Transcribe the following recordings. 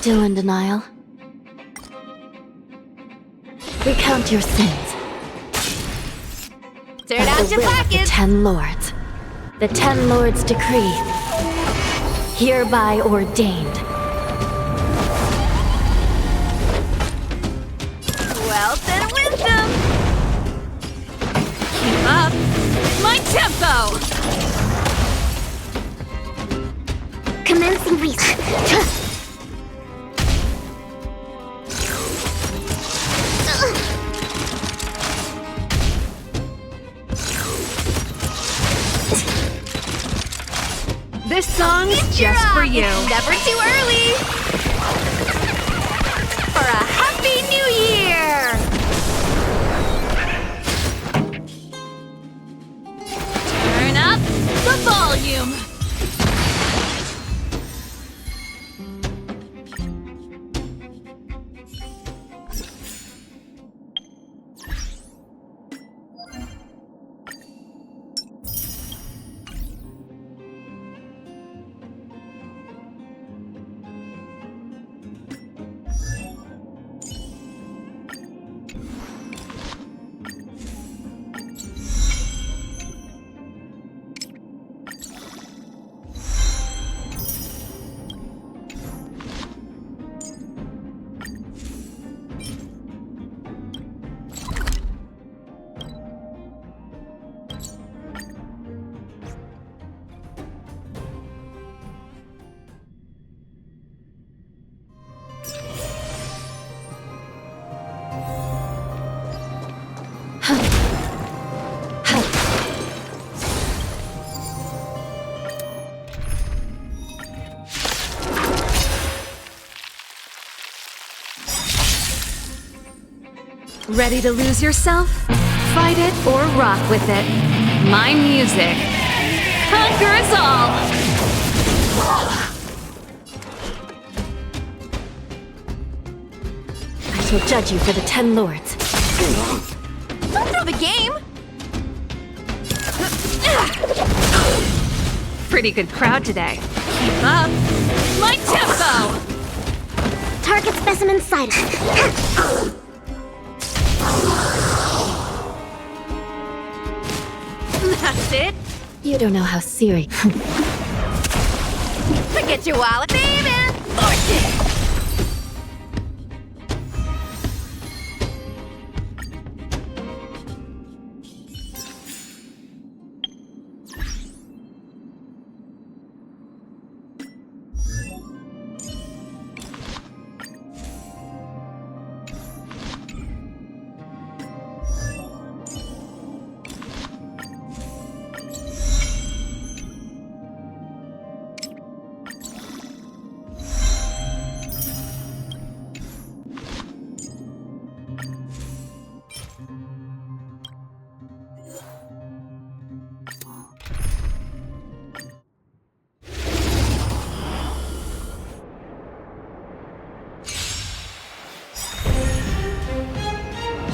Still in denial? Recount your sins. Turn out your The pockets! 10 Lords. The 10 Lords decree. Hereby ordained. Wealth and wisdom! Keep up my tempo! Commencing research. This song's just for you. It's never too early for a happy new year. Turn up the volume. Ready to lose yourself? Fight it or rock with it. My music conquers all! I shall judge you for the 10 Lords. Don't throw the game! Pretty good crowd today. Keep up my tempo! Target specimen sighted. That's it. You don't know how serious. Forget your wallet, baby! Force it!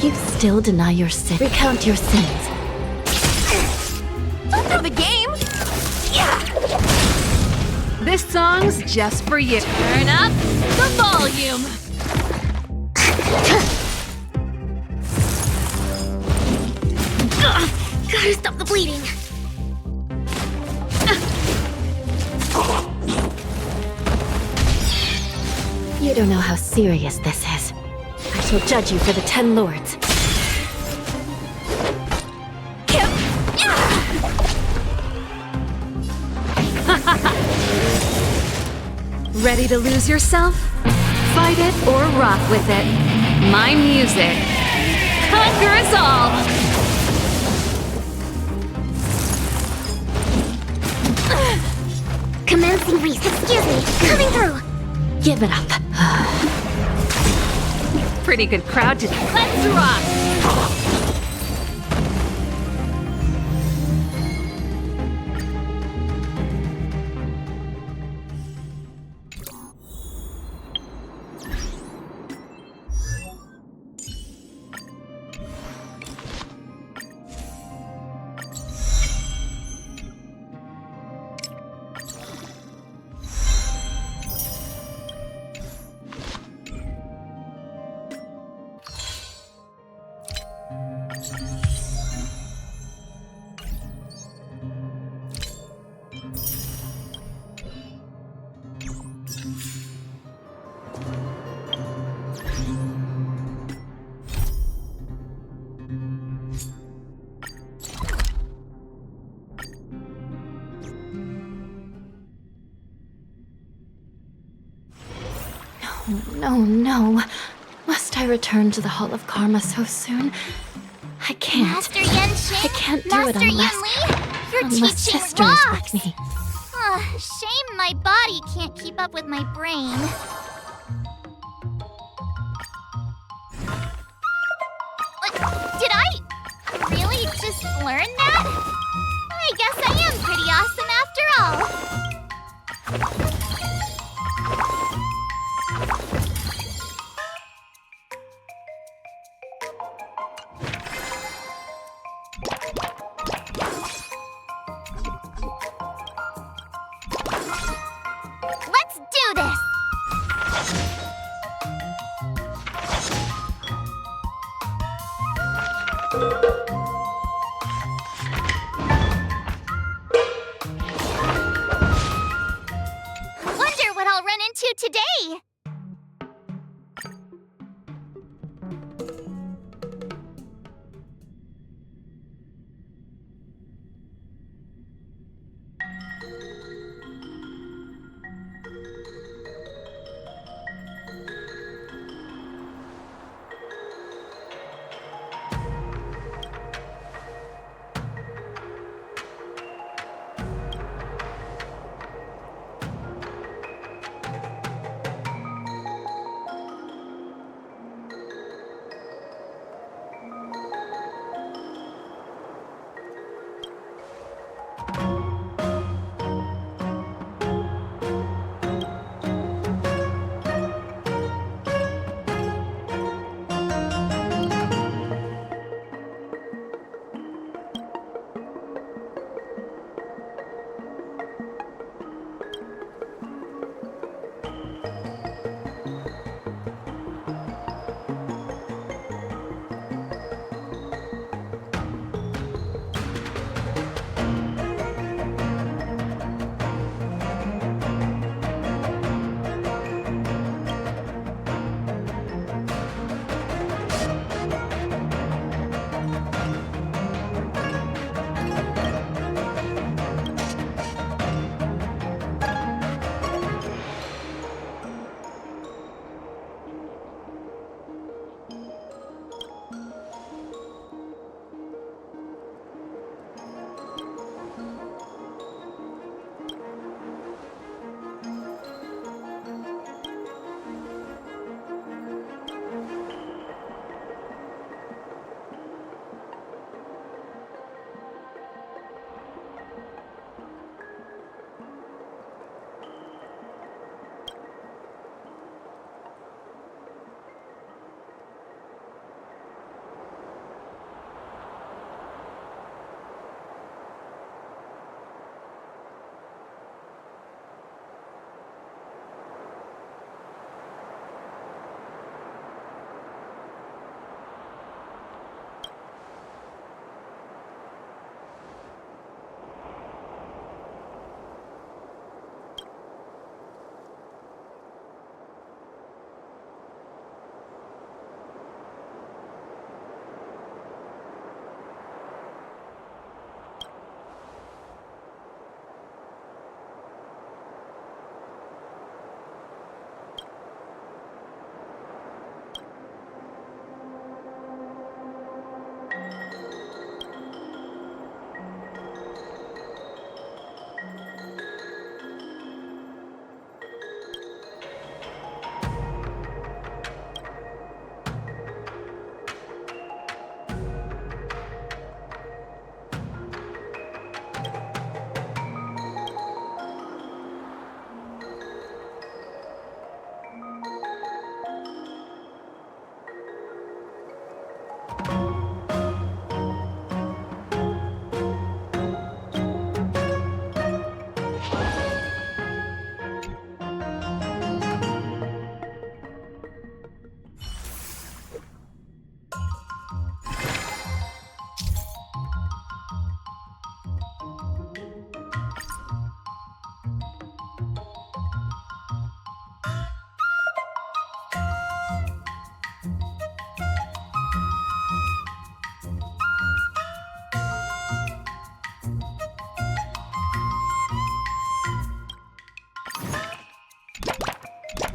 You still deny your sin. Recount your sins. Don't throw the game! Yeah! This song's just for you. Turn up the volume. Gotta stop the bleeding. You don't know how serious this is. I shall judge you for the 10 Lords. Ready to lose yourself? Fight it or rock with it. My music conquers all! Commencing research. Excuse me. Coming through. Give it up. Pretty good crowd today. Let's rock! No, no. Must I return to the Hall of Karma so soon? I can't. Master Yenshing? I can't do Master it unless... Yunli? Your unless teaching Sister rocks! is with me. Shame my body can't keep up with my brain. What? Did I really just learn that? I guess I am pretty awesome after all. Let's do this! Wonder what I'll run into today!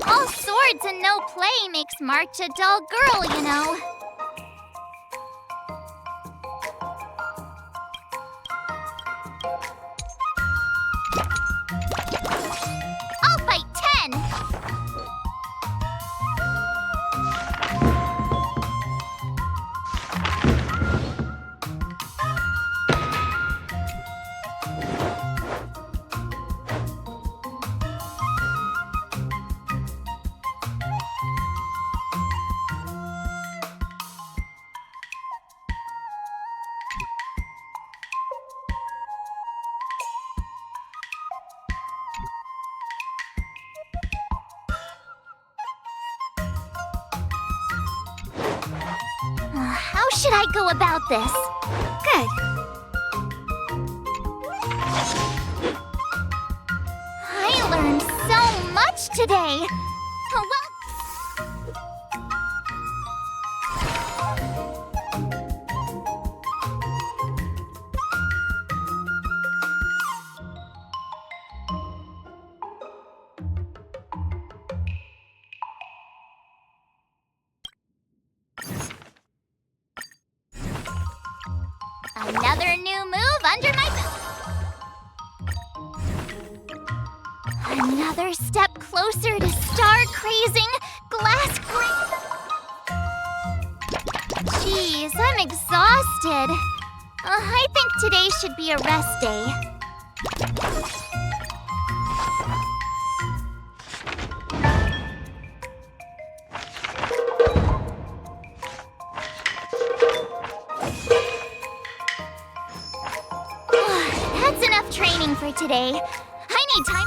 All swords and no play makes March a dull girl, you know. I'll fight 10! How should I go about this? Good. I learned so much today. Oh, well. Another new move under my belt. Another step closer to star-crazing, glass-grazing. Jeez, I'm exhausted. I think today should be a rest day. That's enough training for today. I need time.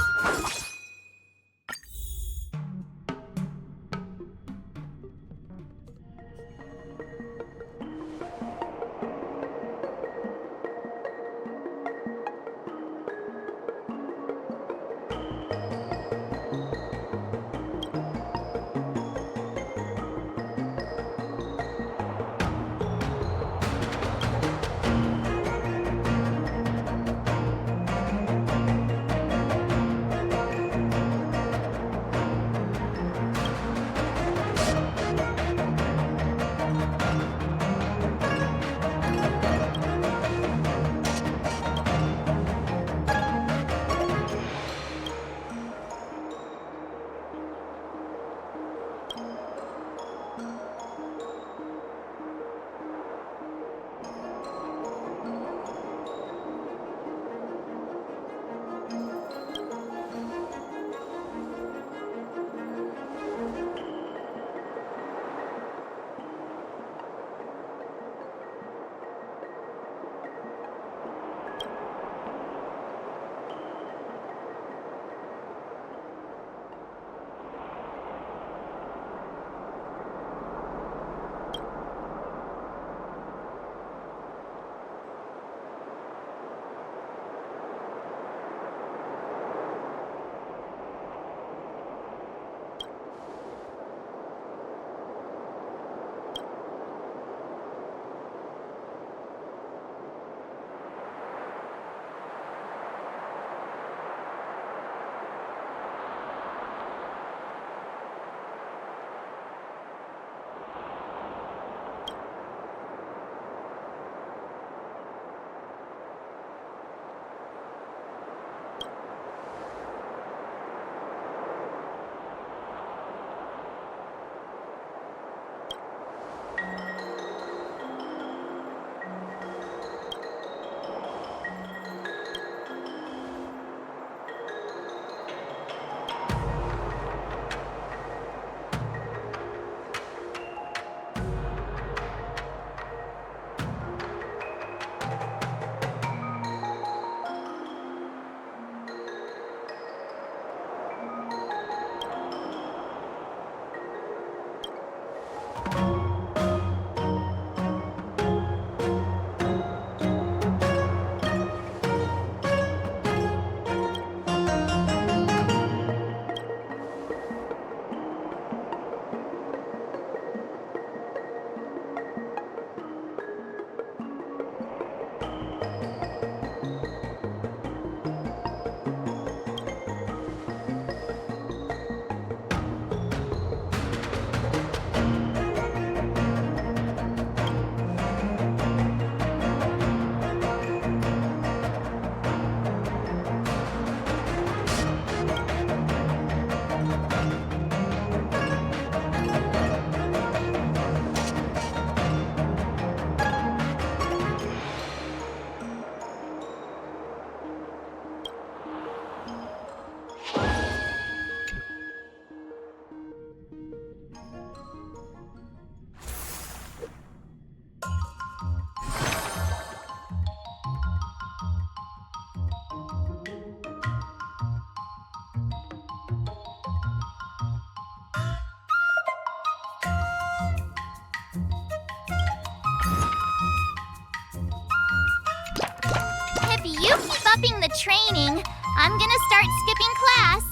the training. I'm gonna start skipping class.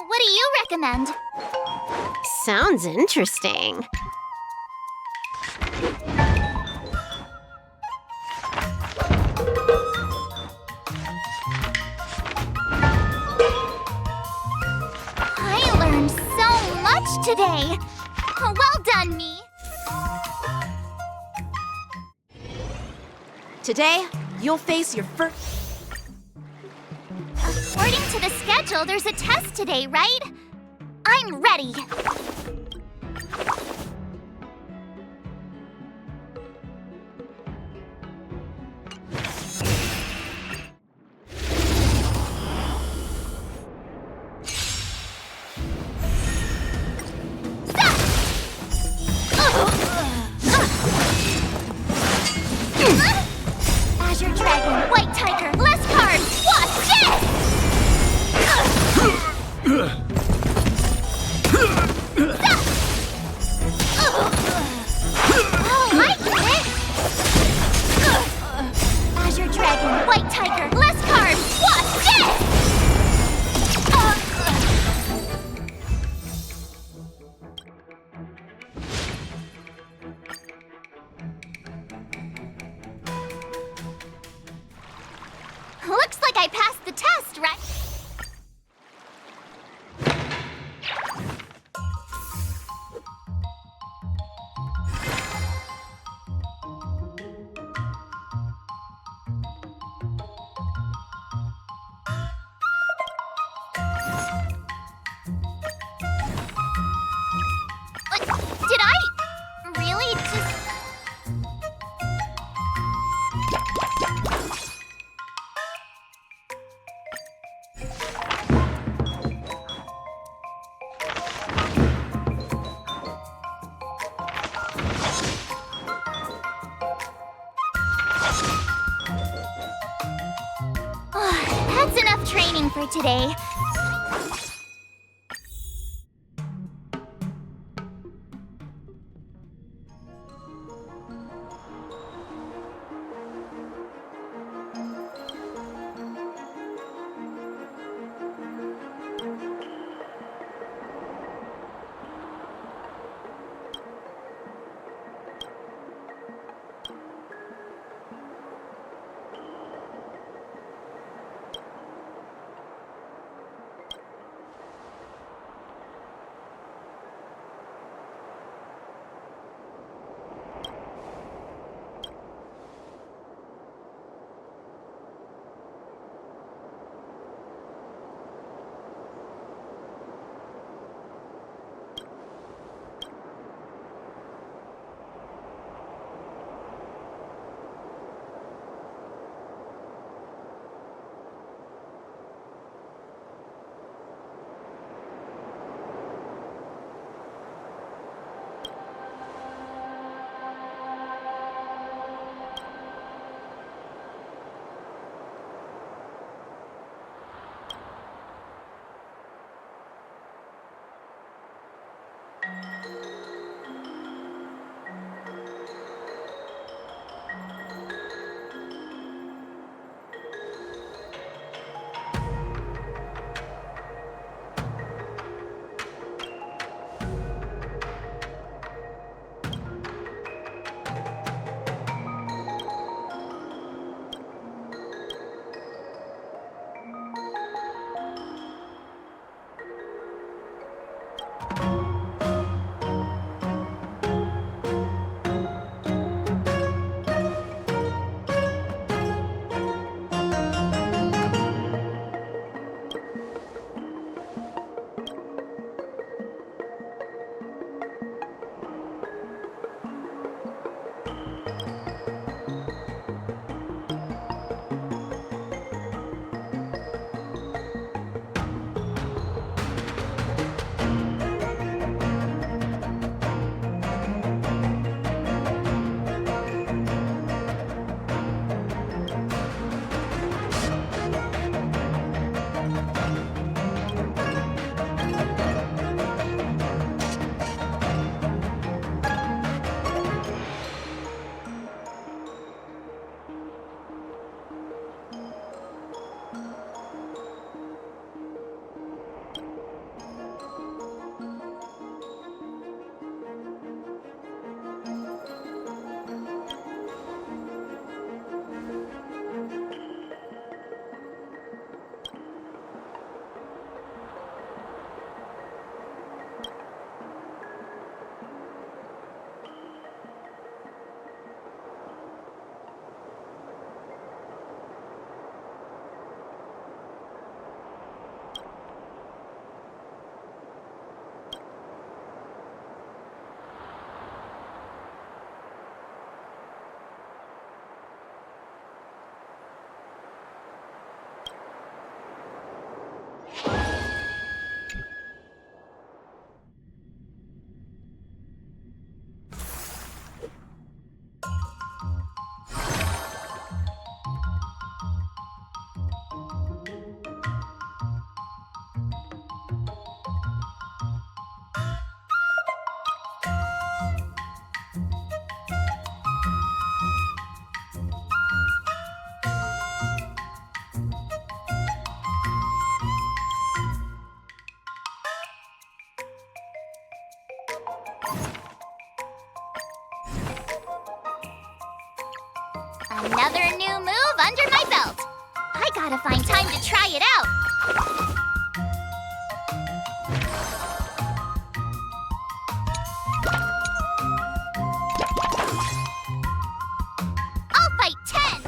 What do you recommend? Sounds interesting. I learned so much today. Well done, me. Today, you'll face your first... According to the schedule, there's a test today, right? I'm ready. Azure Dragon, White Tiger, less cards. Watch this! Oh, I get it! Azure Dragon, White Tiger, less cards! Watch this! Looks like I passed the test, right? Did I really just... That's enough training for today. Another new move under my belt. I gotta find time to try it out. I'll fight 10.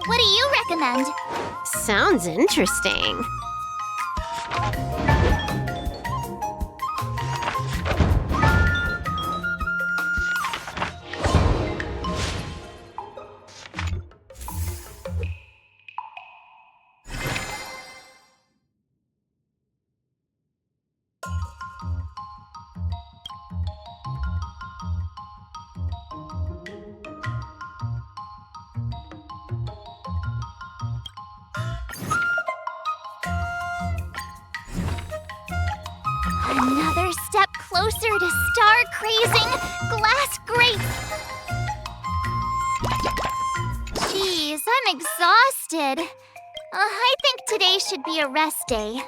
What do you recommend? Sounds interesting. Another step closer to star-crazing glass grapes. Jeez, I'm exhausted. I think today should be a rest day.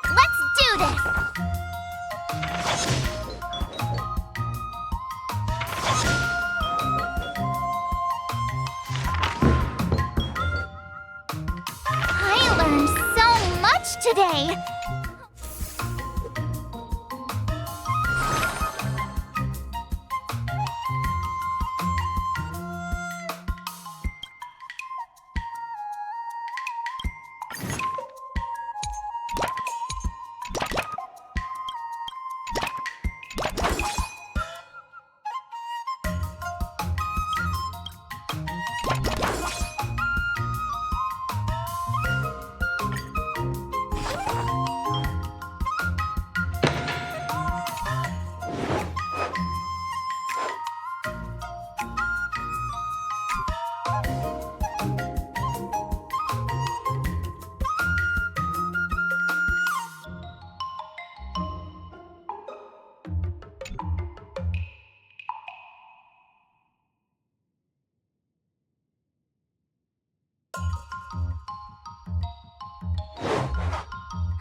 Let's do this! I learned so much today.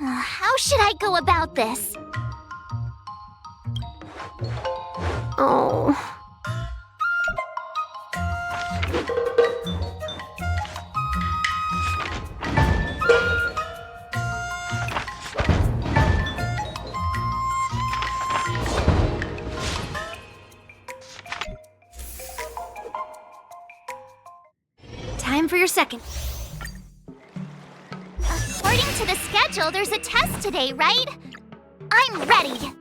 How should I go about this? Oh. Time for your second. According to the schedule, there's a test today, right? I'm ready.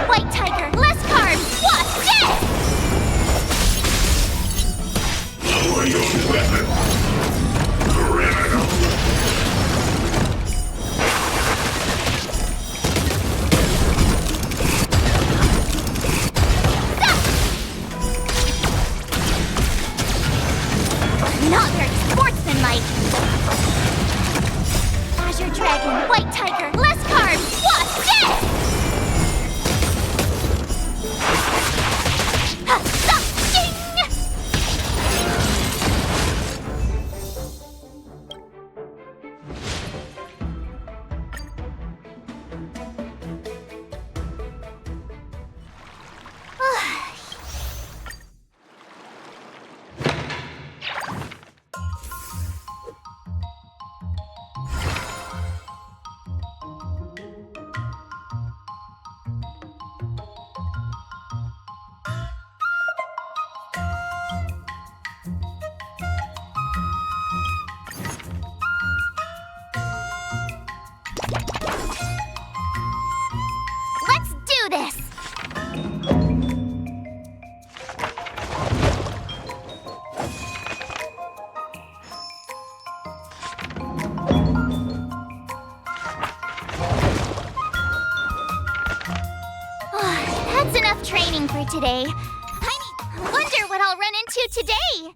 White tiger, less carbs. What's this? Lower your weapon. Criminal. Not very sportsmanlike. Azure dragon, white tiger, less carbs. What's this? for today. I wonder what I'll run into today.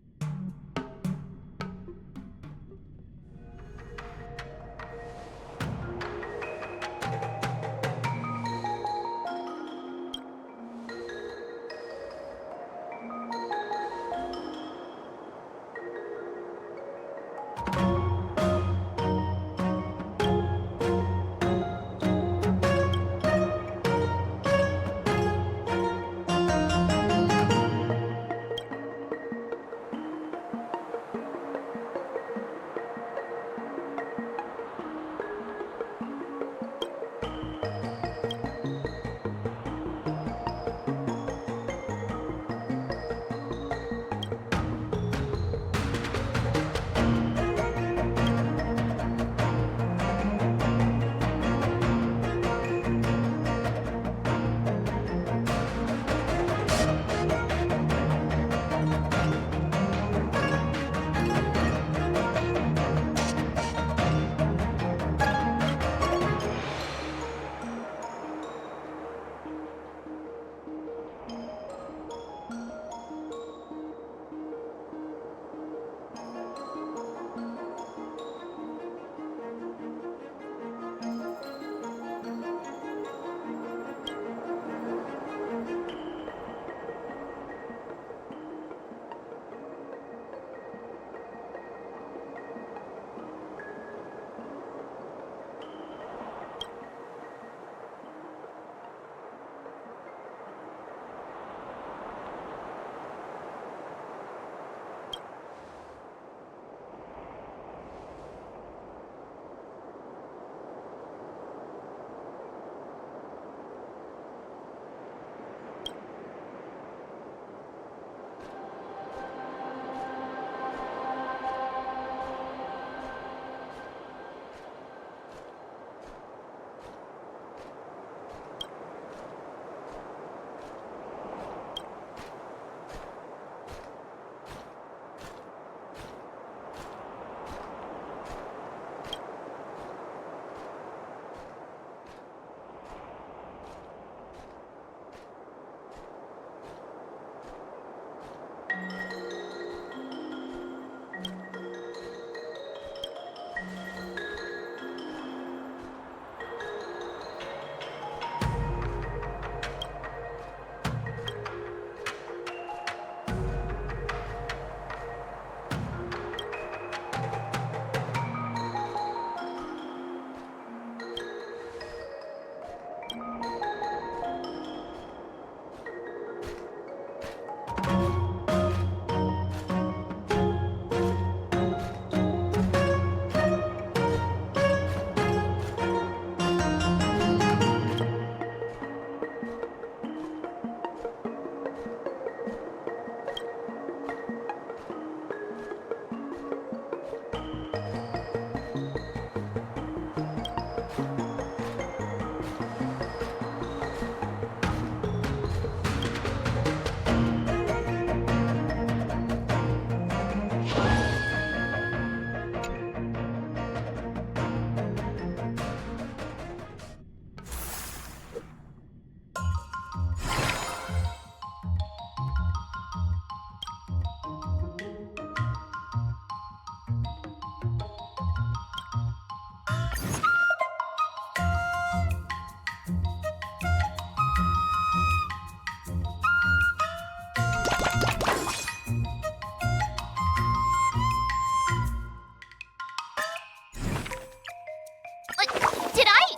Did I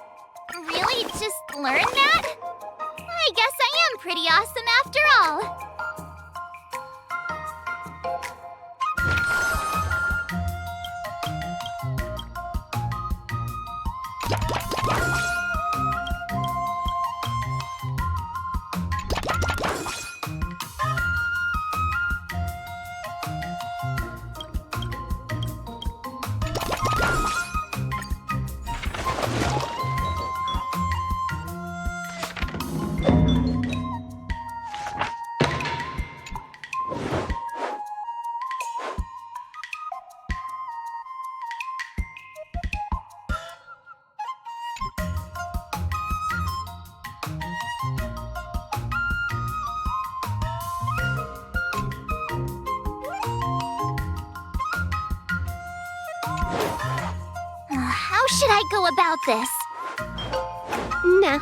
really just learn that? I guess I am pretty awesome after all. should I go about this? Nah.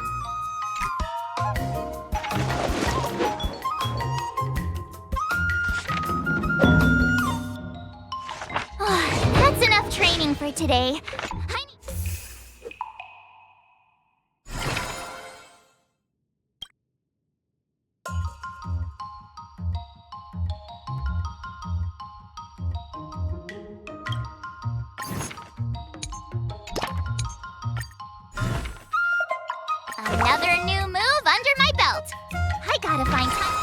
That's enough training for today. I need... Another new move under my belt. I gotta find time.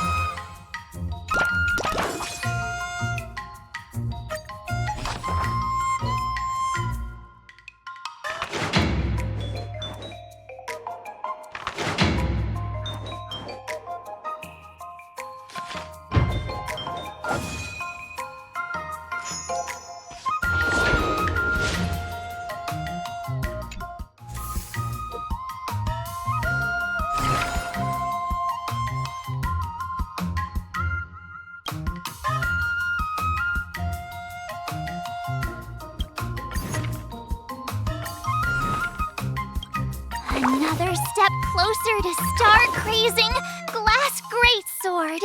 Another step closer to star-crazing glass greatsword.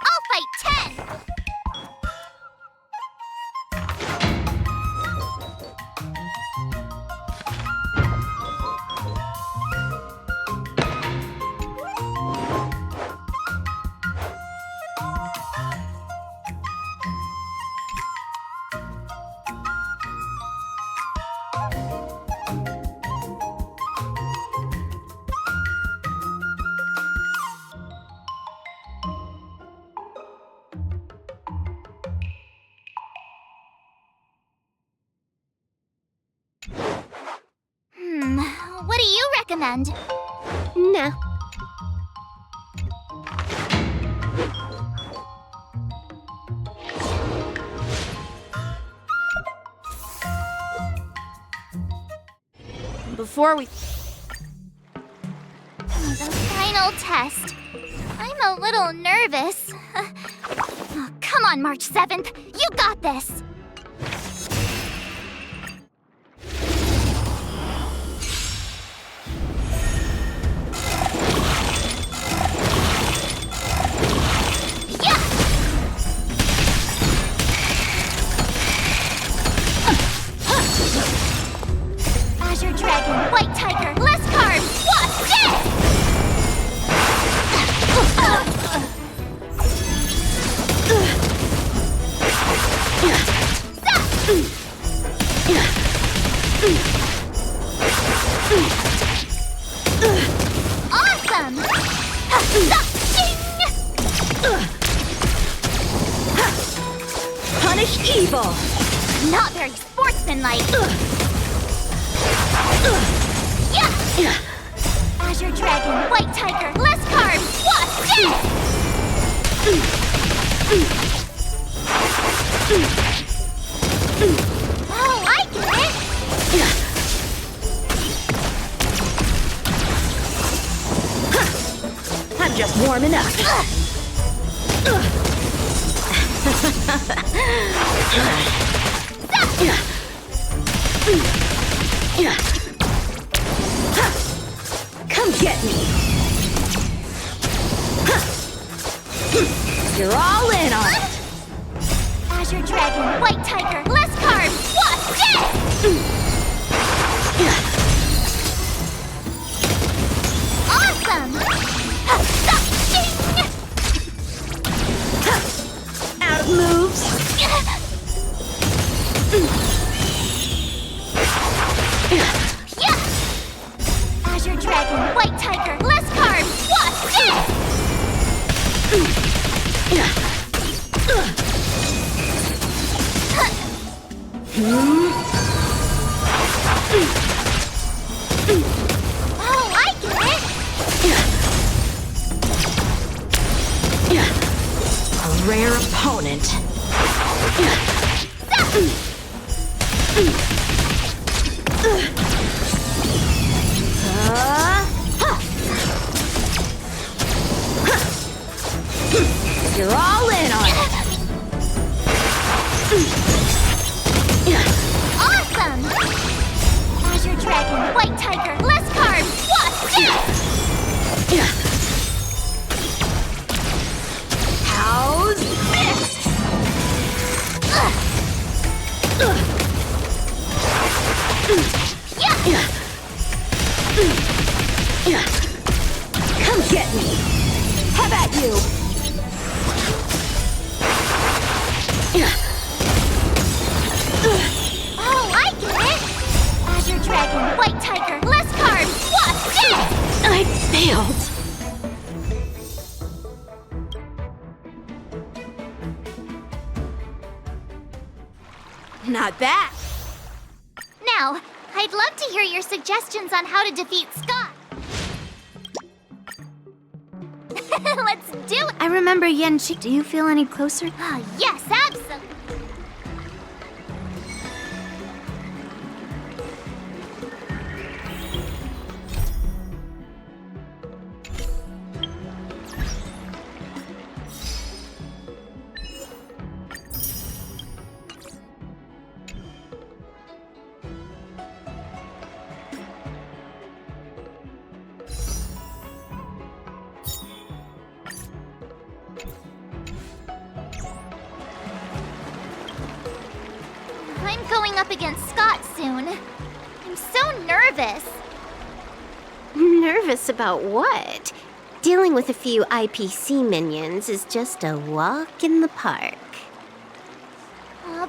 I'll fight 10! What do you recommend? Nah. Before we... The final test. I'm a little nervous. Oh, come on, March 7th. You got this! Azure Dragon, White Tiger, less carbs! Watch this! Awesome! Punish evil! Not very sportsmanlike. Azure Dragon, White Tiger, less carbs! Watch this! Oh, I get it! I'm just warming up. Come get me. You're all in on it. Azure Dragon, White Tiger, less carbs! Watch this! Awesome! Out of moves. Azure Dragon, White Tiger, less carbs! Watch Oh, I get it! A rare opponent. You're all in on Have at you! Oh, I get it! Azure Dragon, White Tiger, less cards, what's this? I failed. Not bad. Now, I'd love to hear your suggestions on how to defeat Scott. Let's do it! I remember Yenchi. Do you feel any closer? Oh, yes, absolutely! I'm going up against Scott soon. I'm so nervous. Nervous about what? Dealing with a few IPC minions is just a walk in the park.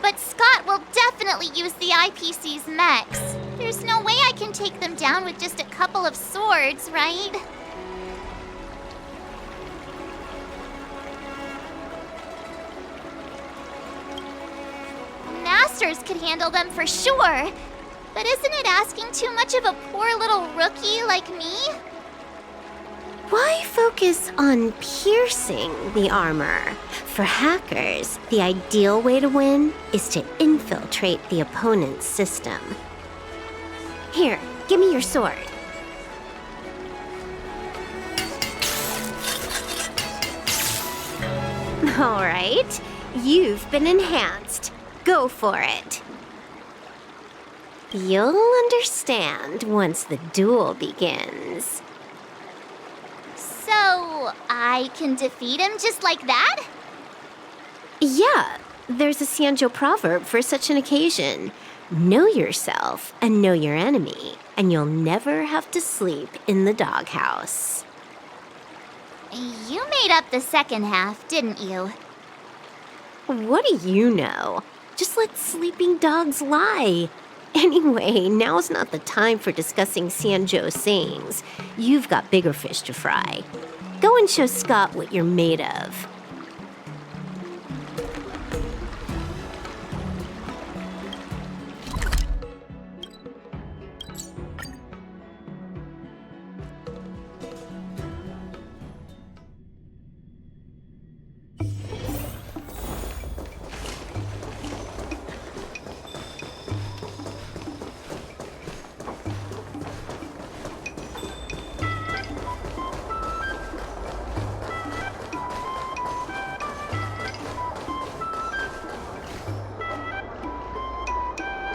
But Scott will definitely use the IPC's mechs. There's no way I can take them down with just a couple of swords, right? Masters could handle them for sure. But isn't it asking too much of a poor little rookie like me? Why focus on piercing the armor? For hackers, the ideal way to win is to infiltrate the opponent's system. Here, give me your sword. All right, you've been enhanced. Go for it. You'll understand once the duel begins. So, I can defeat him just like that? Yeah, there's a Sanjo proverb for such an occasion. Know yourself and know your enemy, and you'll never have to sleep in the doghouse. You made up the second half, didn't you? What do you know? Just let sleeping dogs lie. Anyway, now's not the time for discussing Sanjo's sayings. You've got bigger fish to fry. Go and show Scott what you're made of.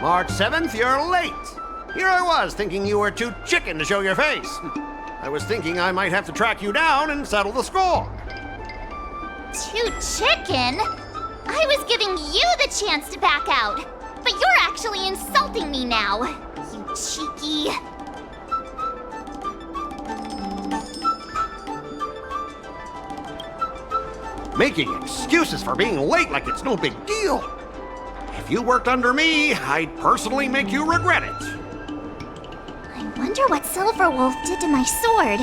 March 7th, you're late. Here I was thinking you were too chicken to show your face. I was thinking I might have to track you down and settle the score. Too chicken? I was giving you the chance to back out. But you're actually insulting me now. You cheeky. Making excuses for being late like it's no big deal. If you worked under me, I'd personally make you regret it. I wonder what Silverwolf did to my sword.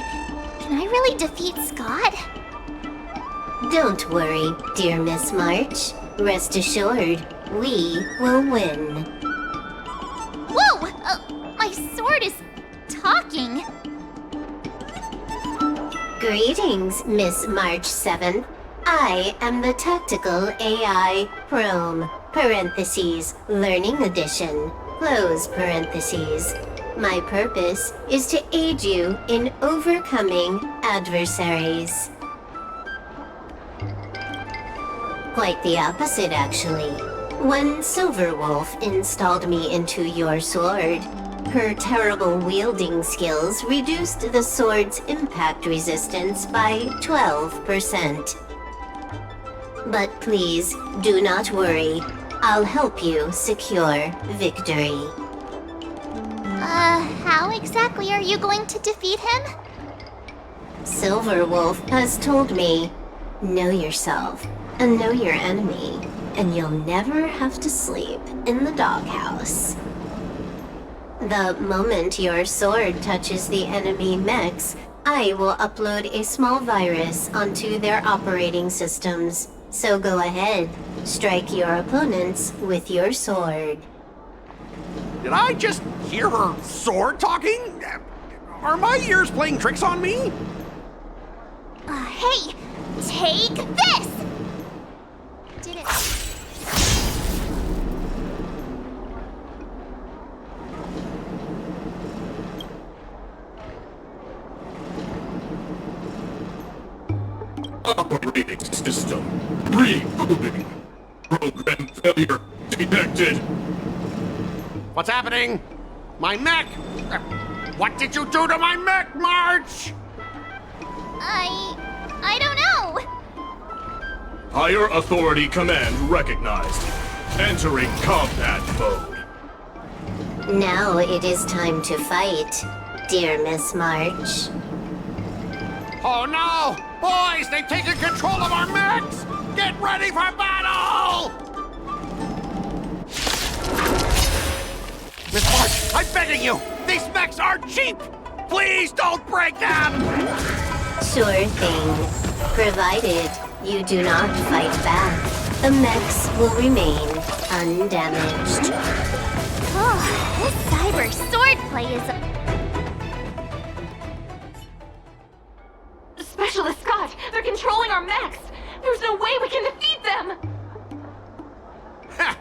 Can I really defeat Scott? Don't worry, dear Miss March. Rest assured, we will win. Whoa! My sword is talking. Greetings, Miss March 7th. I am the Tactical AI Chrome, parentheses, Learning Edition, close parentheses. My purpose is to aid you in overcoming adversaries. Quite the opposite, actually. When Silverwolf installed me into your sword, her terrible wielding skills reduced the sword's impact resistance by 12%. But please, do not worry. I'll help you secure victory. How exactly are you going to defeat him? Silver Wolf has told me, know yourself and know your enemy, and you'll never have to sleep in the doghouse. The moment your sword touches the enemy mechs, I will upload a small virus onto their operating systems. So go ahead, strike your opponents with your sword. Did I just hear her sword talking? Are my ears playing tricks on me? Hey, take this! Did it... Operating system rebooting. Program failure detected. What's happening? My mech! What did you do to my mech, March? I don't know. Higher authority command recognized. Entering combat mode. Now it is time to fight, dear Miss March. Oh no! Boys, they've taken control of our mechs! Get ready for battle! Miss March, I'm begging you! These mechs are cheap! Please don't break them! Sure thing. Provided you do not fight back, the mechs will remain undamaged. Oh, this cyber swordplay is... Specialist Scott, they're controlling our mechs. There's no way we can defeat them. Ha!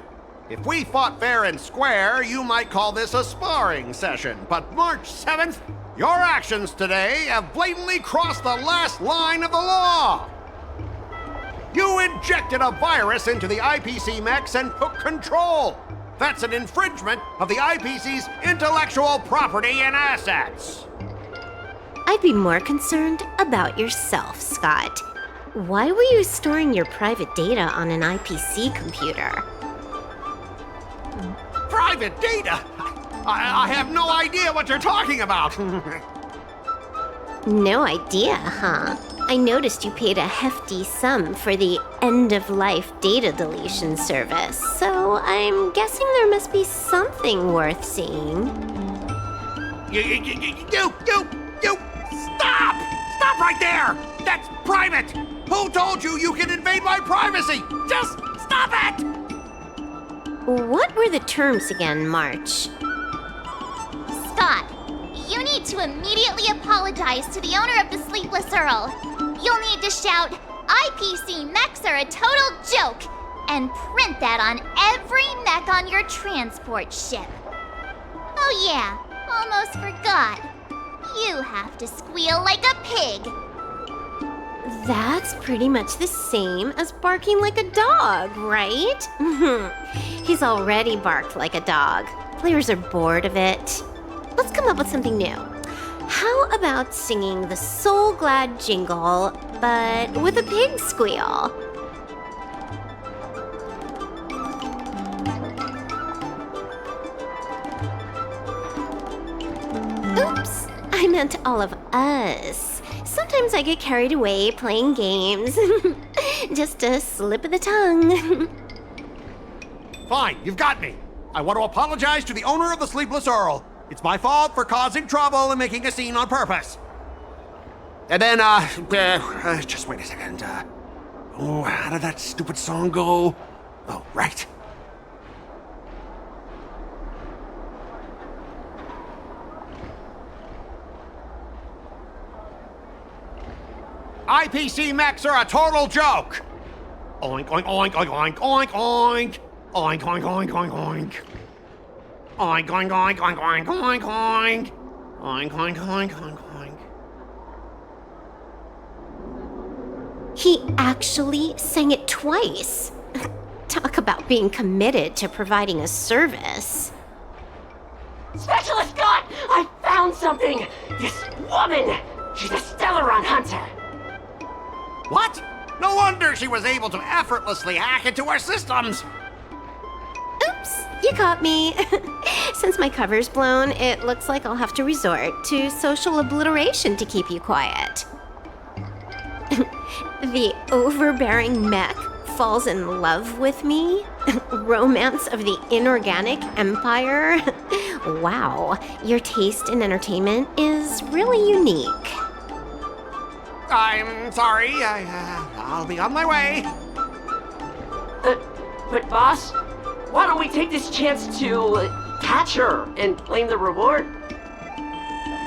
If we fought fair and square, you might call this a sparring session. But March 7th, your actions today have blatantly crossed the last line of the law. You injected a virus into the IPC mechs and took control. That's an infringement of the IPC's intellectual property and assets. I'd be more concerned about yourself, Scott. Why were you storing your private data on an IPC computer? Private data? I have no idea what you're talking about. No idea, huh? I noticed you paid a hefty sum for the end-of-life data deletion service, so I'm guessing there must be something worth seeing. You! Stop! Stop right there! That's private! Who told you you can invade my privacy? Just stop it! What were the terms again, March? Scott, you need to immediately apologize to the owner of the Sleepless Earl. You'll need to shout, IPC mechs are a total joke, and print that on every mech on your transport ship. Oh yeah, almost forgot. You have to squeal like a pig. That's pretty much the same as barking like a dog, right? He's already barked like a dog. Players are bored of it. Let's come up with something new. How about singing the Soul Glad jingle, but with a pig squeal? Oops, I meant all of us. Sometimes I get carried away playing games. Just a slip of the tongue. Fine, you've got me. I want to apologize to the owner of the Sleepless Earl. It's my fault for causing trouble and making a scene on purpose. And then, just wait a second. How did that stupid song go? Oh, right. IPC mechs are a total joke. Oink, oink, oink, oink, oink, oink, oink. Oink, oink, oink, oink, oink. Oink, oink, oink, oink, oink, oink, oink. Oink, oink, oink, oink, oink. He actually sang it twice. Talk about being committed to providing a service. Specialist Scott, I found something! This woman! She's a Stellaron hunter! What? No wonder she was able to effortlessly hack into our systems. Oops, you caught me. Since my cover's blown, it looks like I'll have to resort to social obliteration to keep you quiet. The overbearing mech falls in love with me? Romance of the inorganic empire? Wow, your taste in entertainment is really unique. I'm sorry. I'll be on my way. But boss, why don't we take this chance to catch her and claim the reward?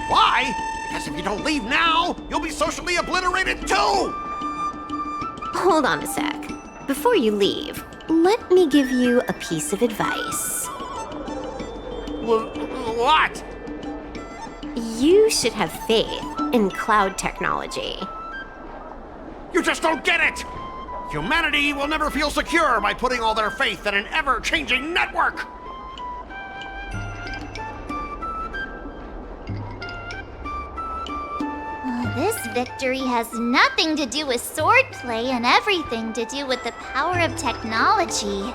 Why? Because if you don't leave now, you'll be socially obliterated too! Hold on a sec. Before you leave, let me give you a piece of advice. What? You should have faith in cloud technology. You just don't get it! Humanity will never feel secure by putting all their faith in an ever-changing network! This victory has nothing to do with swordplay and everything to do with the power of technology.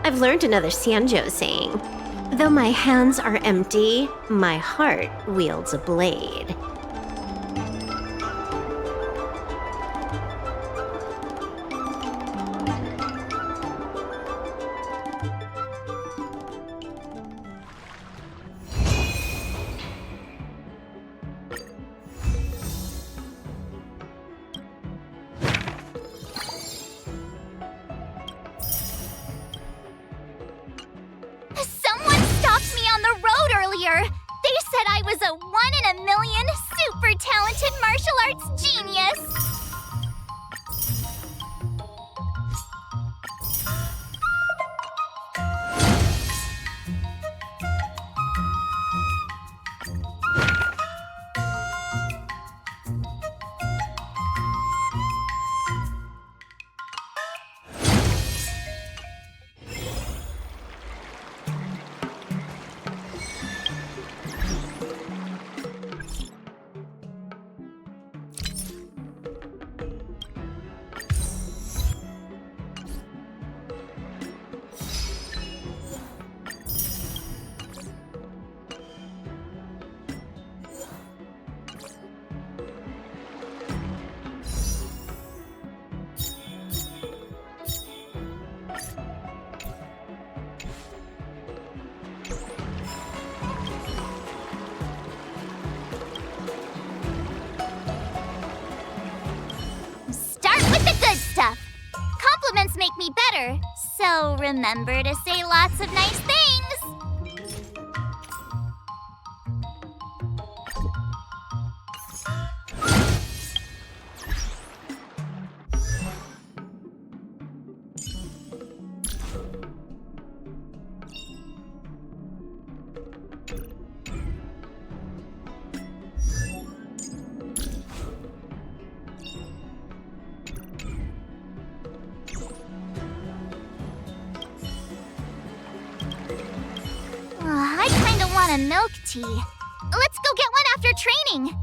I've learned another Sanjo saying, though my hands are empty, my heart wields a blade. Someone stopped me on the road earlier. They said I was a 1 in a million super talented martial arts genius. Start with the good stuff. Compliments make me better, so remember to say lots of nice things. I kinda want a milk tea. Let's go get one after training.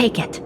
Take it.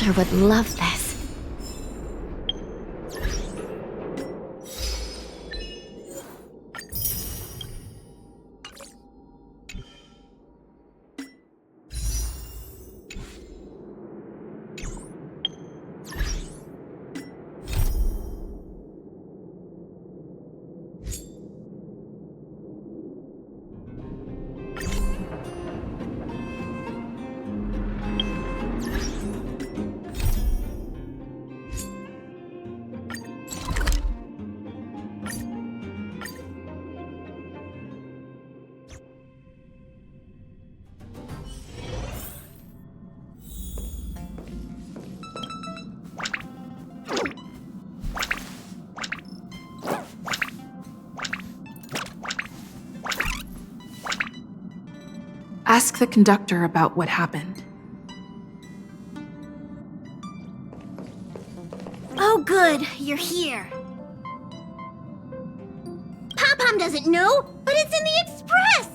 Master would love this. Ask the conductor about what happened. Oh good, you're here. Pom-Pom doesn't know, but it's in the Express!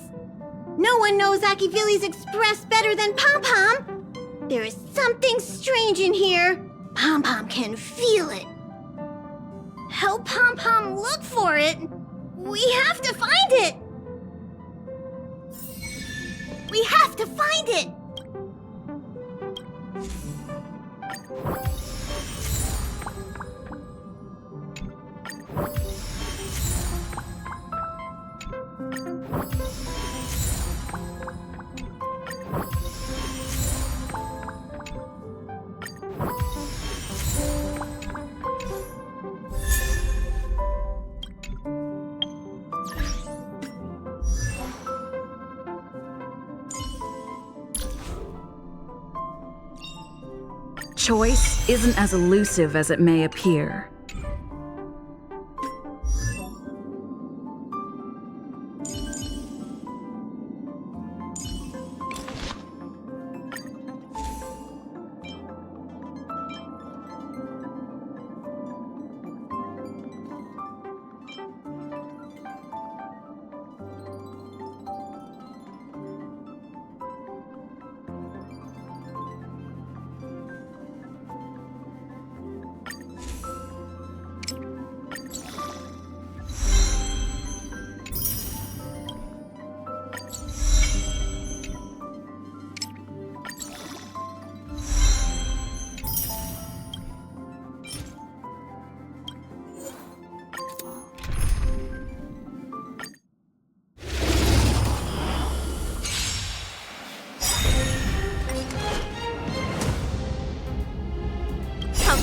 No one knows Akivili's Express better than Pom-Pom. There is something strange in here. Pom-Pom can feel it. Help Pom-Pom look for it. We have to find it. We have to find it! Choice isn't as elusive as it may appear.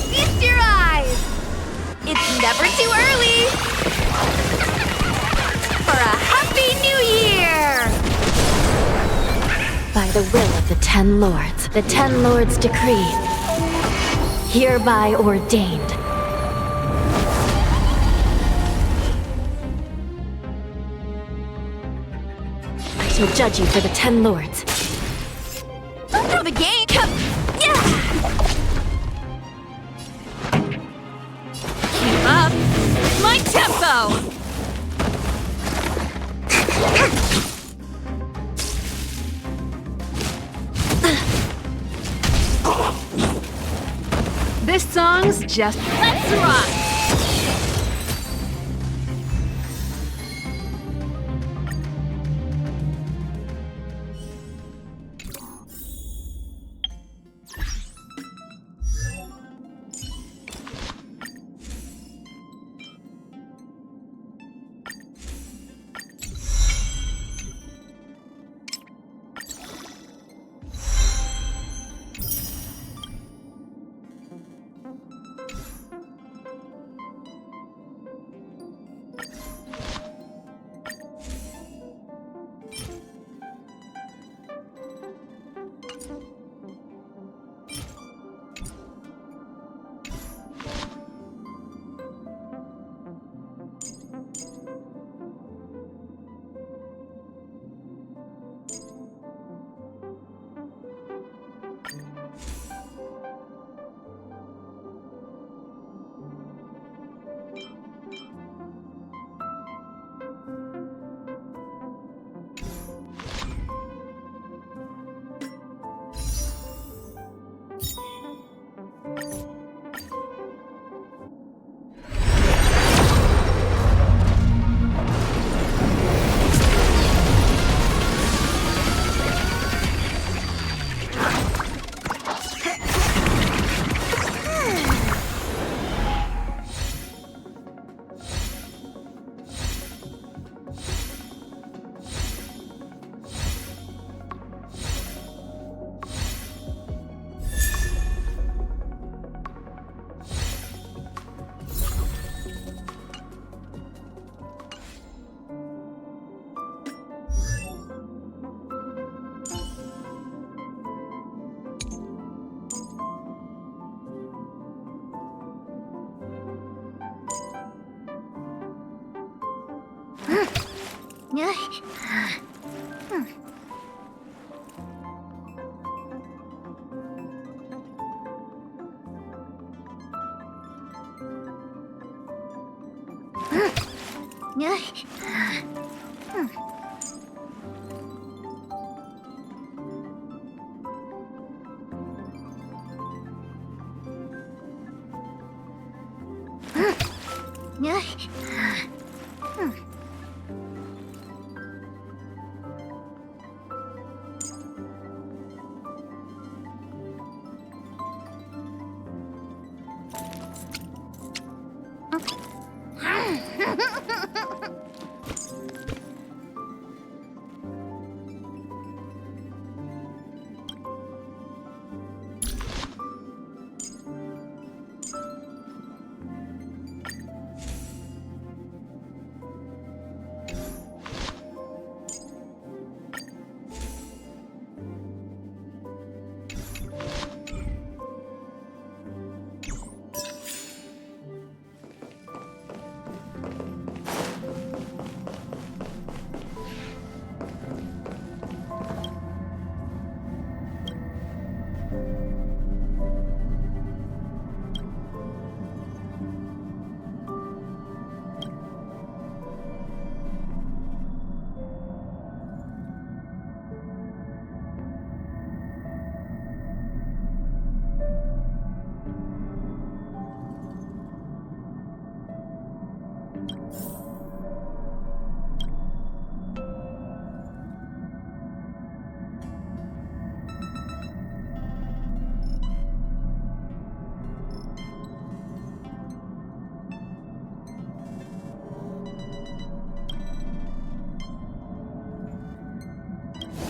Feast your eyes! It's never too early! For a Happy New Year! By the will of the 10 Lords, the 10 Lords decree, hereby ordained. I shall judge you for the 10 Lords. For the game! Keep up! My tempo! This song's just let's rock!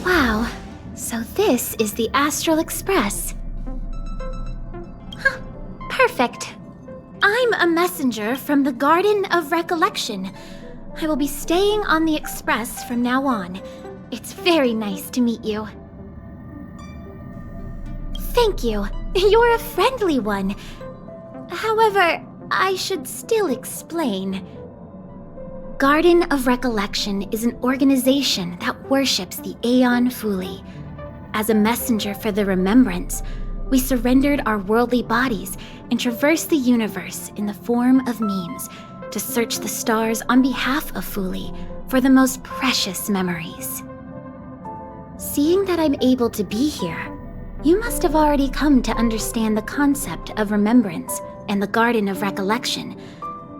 Wow, so this is the Astral Express. Huh, perfect. I'm a messenger from the Garden of Recollection. I will be staying on the Express from now on. It's very nice to meet you. Thank you. You're a friendly one. However, I should still explain. Garden of Recollection is an organization that worships the Aeon Fully. As a messenger for the remembrance, we surrendered our worldly bodies and traversed the universe in the form of memes to search the stars on behalf of Fully for the most precious memories. Seeing that I'm able to be here, you must have already come to understand the concept of remembrance and the Garden of Recollection.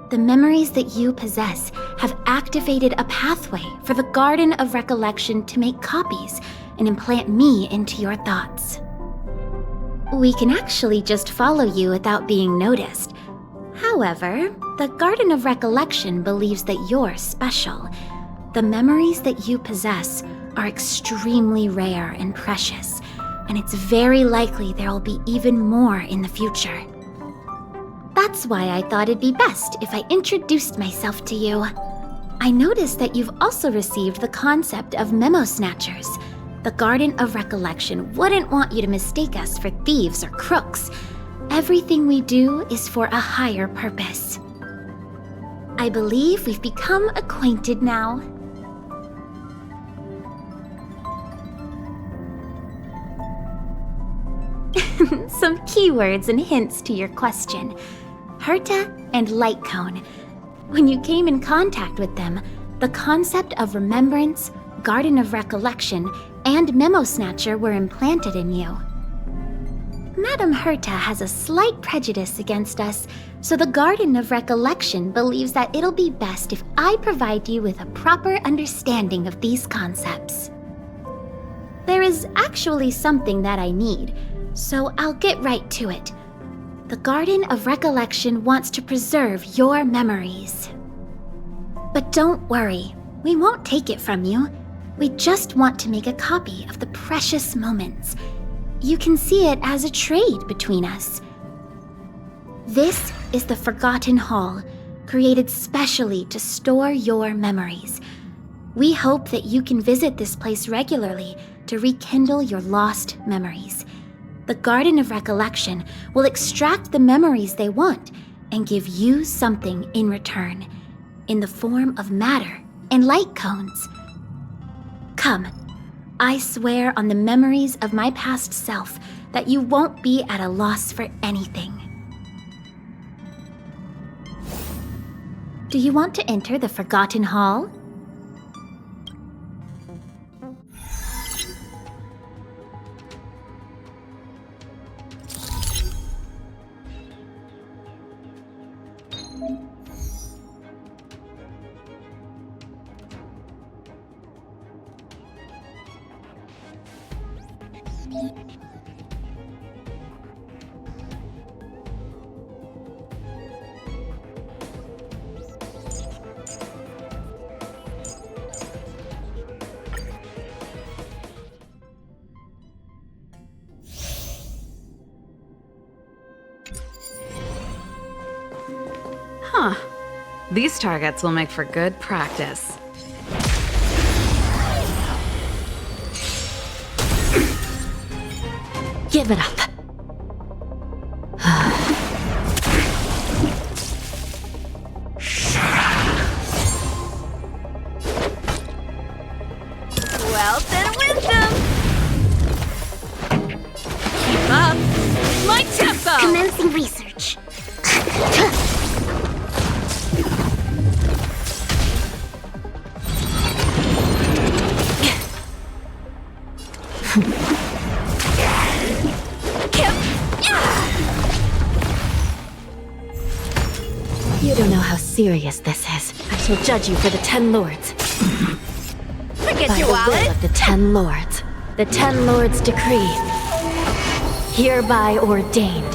The memories that you possess have activated a pathway for the Garden of Recollection to make copies and implant me into your thoughts. We can actually just follow you without being noticed. However, the Garden of Recollection believes that you're special. The memories that you possess are extremely rare and precious, and it's very likely there will be even more in the future. That's why I thought it'd be best if I introduced myself to you. I noticed that you've also received the concept of memo snatchers. The Garden of Recollection wouldn't want you to mistake us for thieves or crooks. Everything we do is for a higher purpose. I believe we've become acquainted now. Some keywords and hints to your question. Herta and Light Cone. When you came in contact with them, the concept of remembrance, Garden of Recollection, and Memo Snatcher were implanted in you. Madame Herta has a slight prejudice against us, so the Garden of Recollection believes that it'll be best if I provide you with a proper understanding of these concepts. There is actually something that I need, so I'll get right to it. The Garden of Recollection wants to preserve your memories. But don't worry, we won't take it from you. We just want to make a copy of the precious moments. You can see it as a trade between us. This is the Forgotten Hall, created specially to store your memories. We hope that you can visit this place regularly to rekindle your lost memories. The Garden of Recollection will extract the memories they want and give you something in return, in the form of matter and light cones. Come. I swear on the memories of my past self that you won't be at a loss for anything. Do you want to enter the Forgotten Hall? Huh. These targets will make for good practice. Give it up. Wealth and wisdom! Keep up! My tempo! Commencing research. You don't know how serious this is. I shall judge you for the 10 Lords. Forget By your the wallet! will of the 10 Lords. The 10 Lords decree. Hereby ordained.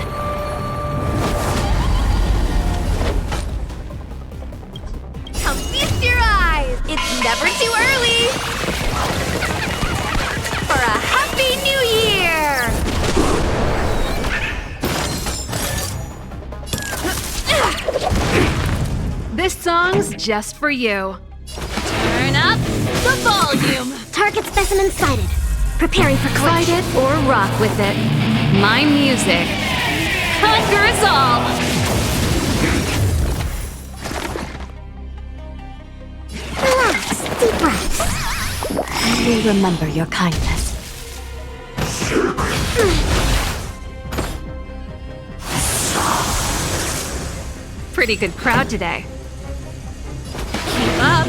Come feast your eyes! It's never too early! For a Happy New Year! This song's just for you. Turn up the volume! Target specimen sighted. Preparing for Fight clutch. it or rock with it. My music conquers all! Relax. Deep breaths. I will remember your kindness. Pretty good crowd today. Keep up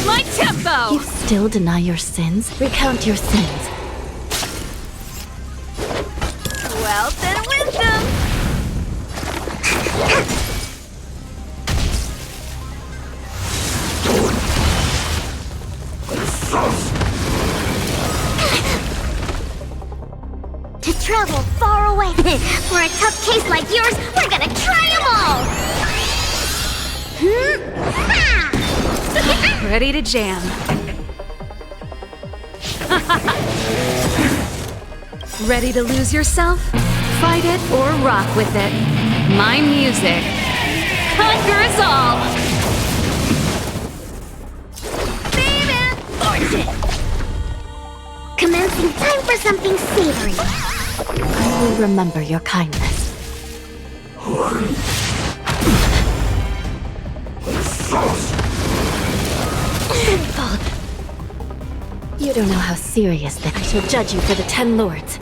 my tempo! You still deny your sins? Recount your sins. Wealth and wisdom! To travel far away. For a tough case like yours, we're gonna try them all. Ready to jam. Ready to lose yourself? Fight it or rock with it. My music conquers all! Commencing time for something savory. I will remember your kindness. Sinful. You don't know how serious this. I shall judge you for the 10 Lords.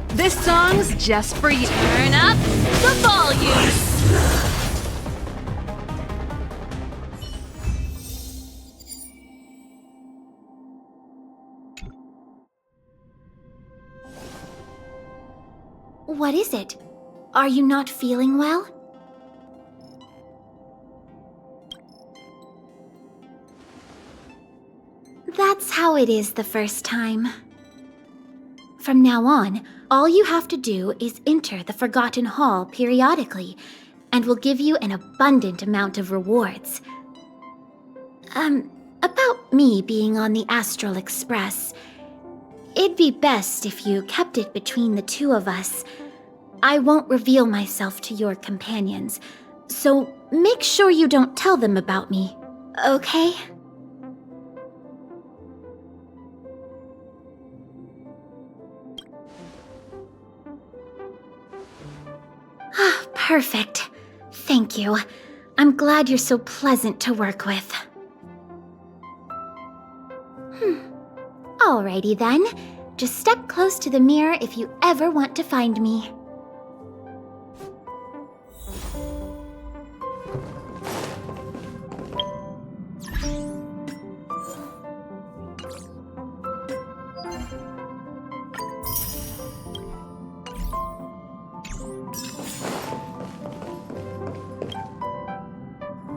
This song's just for you. Turn up the volume! What is it? Are you not feeling well? That's how it is the first time. From now on, all you have to do is enter the Forgotten Hall periodically, and we'll give you an abundant amount of rewards. About me being on the Astral Express. It'd be best if you kept it between the two of us. I won't reveal myself to your companions, so make sure you don't tell them about me, okay? Ah, perfect. Thank you. I'm glad you're so pleasant to work with. Alrighty then. Just step close to the mirror if you ever want to find me.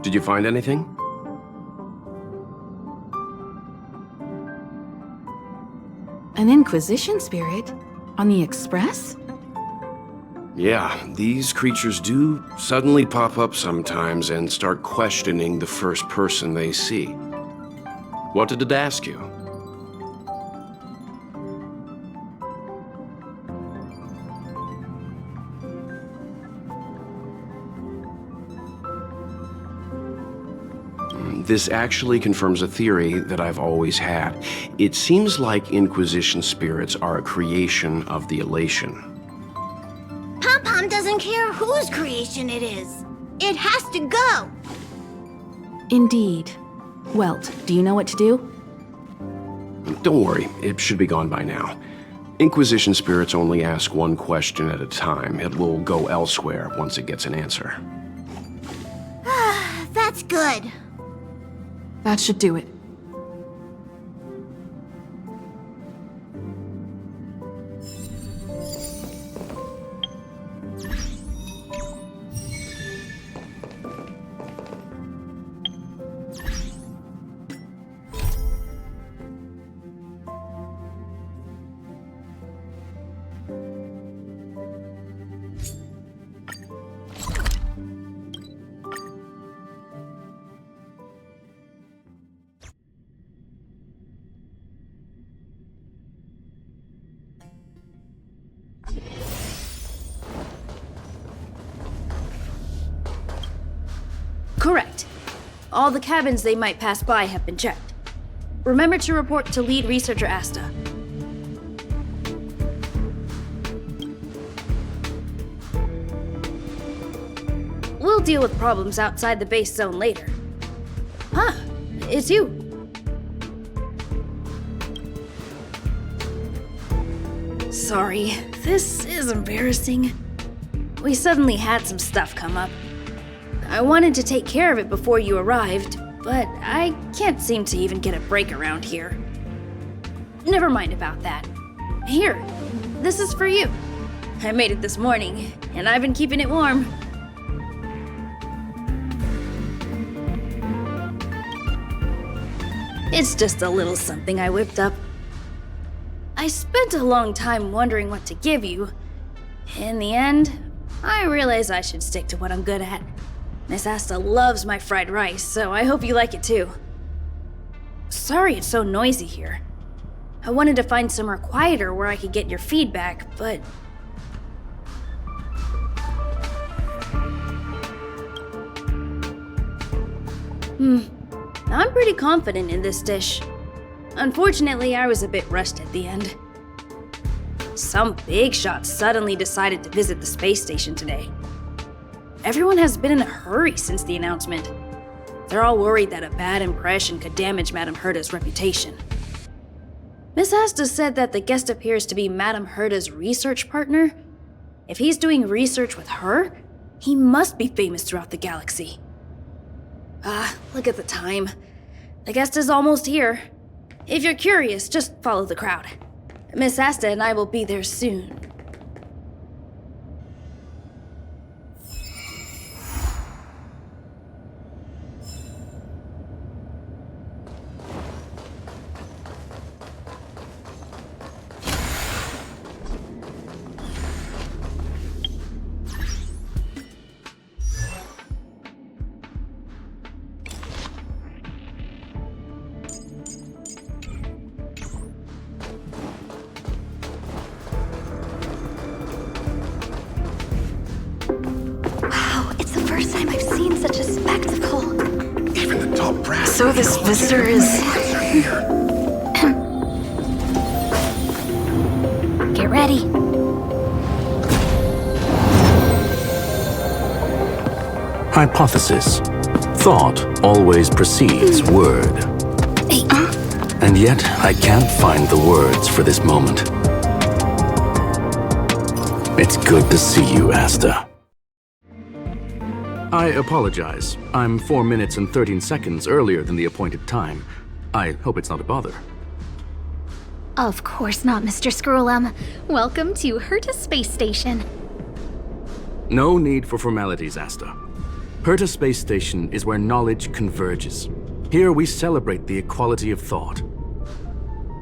Did you find anything? An Inquisition spirit? On the Express? Yeah, these creatures do suddenly pop up sometimes and start questioning the first person they see. What did it ask you? This actually confirms a theory that I've always had. It seems like Inquisition spirits are a creation of the Elation. Pom-Pom doesn't care whose creation it is. It has to go. Indeed. Welt, do you know what to do? Don't worry, it should be gone by now. Inquisition spirits only ask one question at a time. It will go elsewhere once it gets an answer. That's good. That should do it. Correct. All the cabins they might pass by have been checked. Remember to report to lead researcher Asta. We'll deal with problems outside the base zone later. Huh, it's you. Sorry, this is embarrassing. We suddenly had some stuff come up. I wanted to take care of it before you arrived, but I can't seem to even get a break around here. Never mind about that. Here, this is for you. I made it this morning, and I've been keeping it warm. It's just a little something I whipped up. I spent a long time wondering what to give you. In the end, I realized I should stick to what I'm good at. Miss Asta loves my fried rice, so I hope you like it too. Sorry it's so noisy here. I wanted to find somewhere quieter where I could get your feedback, but... I'm pretty confident in this dish. Unfortunately, I was a bit rushed at the end. Some big shot suddenly decided to visit the space station today. Everyone has been in a hurry since the announcement. They're all worried that a bad impression could damage Madame Herda's reputation. Miss Asta said that the guest appears to be Madame Herda's research partner. If he's doing research with her, he must be famous throughout the galaxy. Look at the time. The guest is almost here. If you're curious, just follow the crowd. Miss Asta and I will be there soon. First time I've seen such a spectacle. Even the top brass. So this visitor is... Get ready. Hypothesis. Thought always precedes word. Hey, And yet, I can't find the words for this moment. It's good to see you, Asta. I apologize. I'm 4 minutes and 13 seconds earlier than the appointed time. I hope it's not a bother. Of course not, Mr. Scrollum. Welcome to Herta Space Station. No need for formalities, Asta. Herta Space Station is where knowledge converges. Here we celebrate the equality of thought.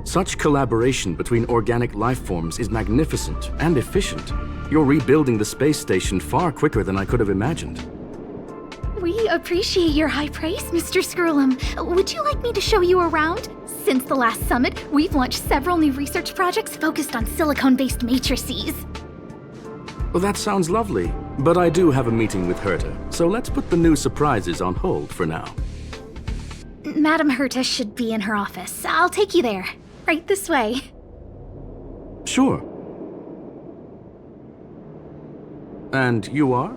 Such collaboration between organic life forms is magnificent and efficient. You're rebuilding the space station far quicker than I could have imagined. We appreciate your high praise, Mr. Scrollum. Would you like me to show you around? Since the last summit, we've launched several new research projects focused on silicone-based matrices. Well, that sounds lovely, but I do have a meeting with Herta, so let's put the new surprises on hold for now. Madam Herta should be in her office. I'll take you there. Right this way. Sure. And you are?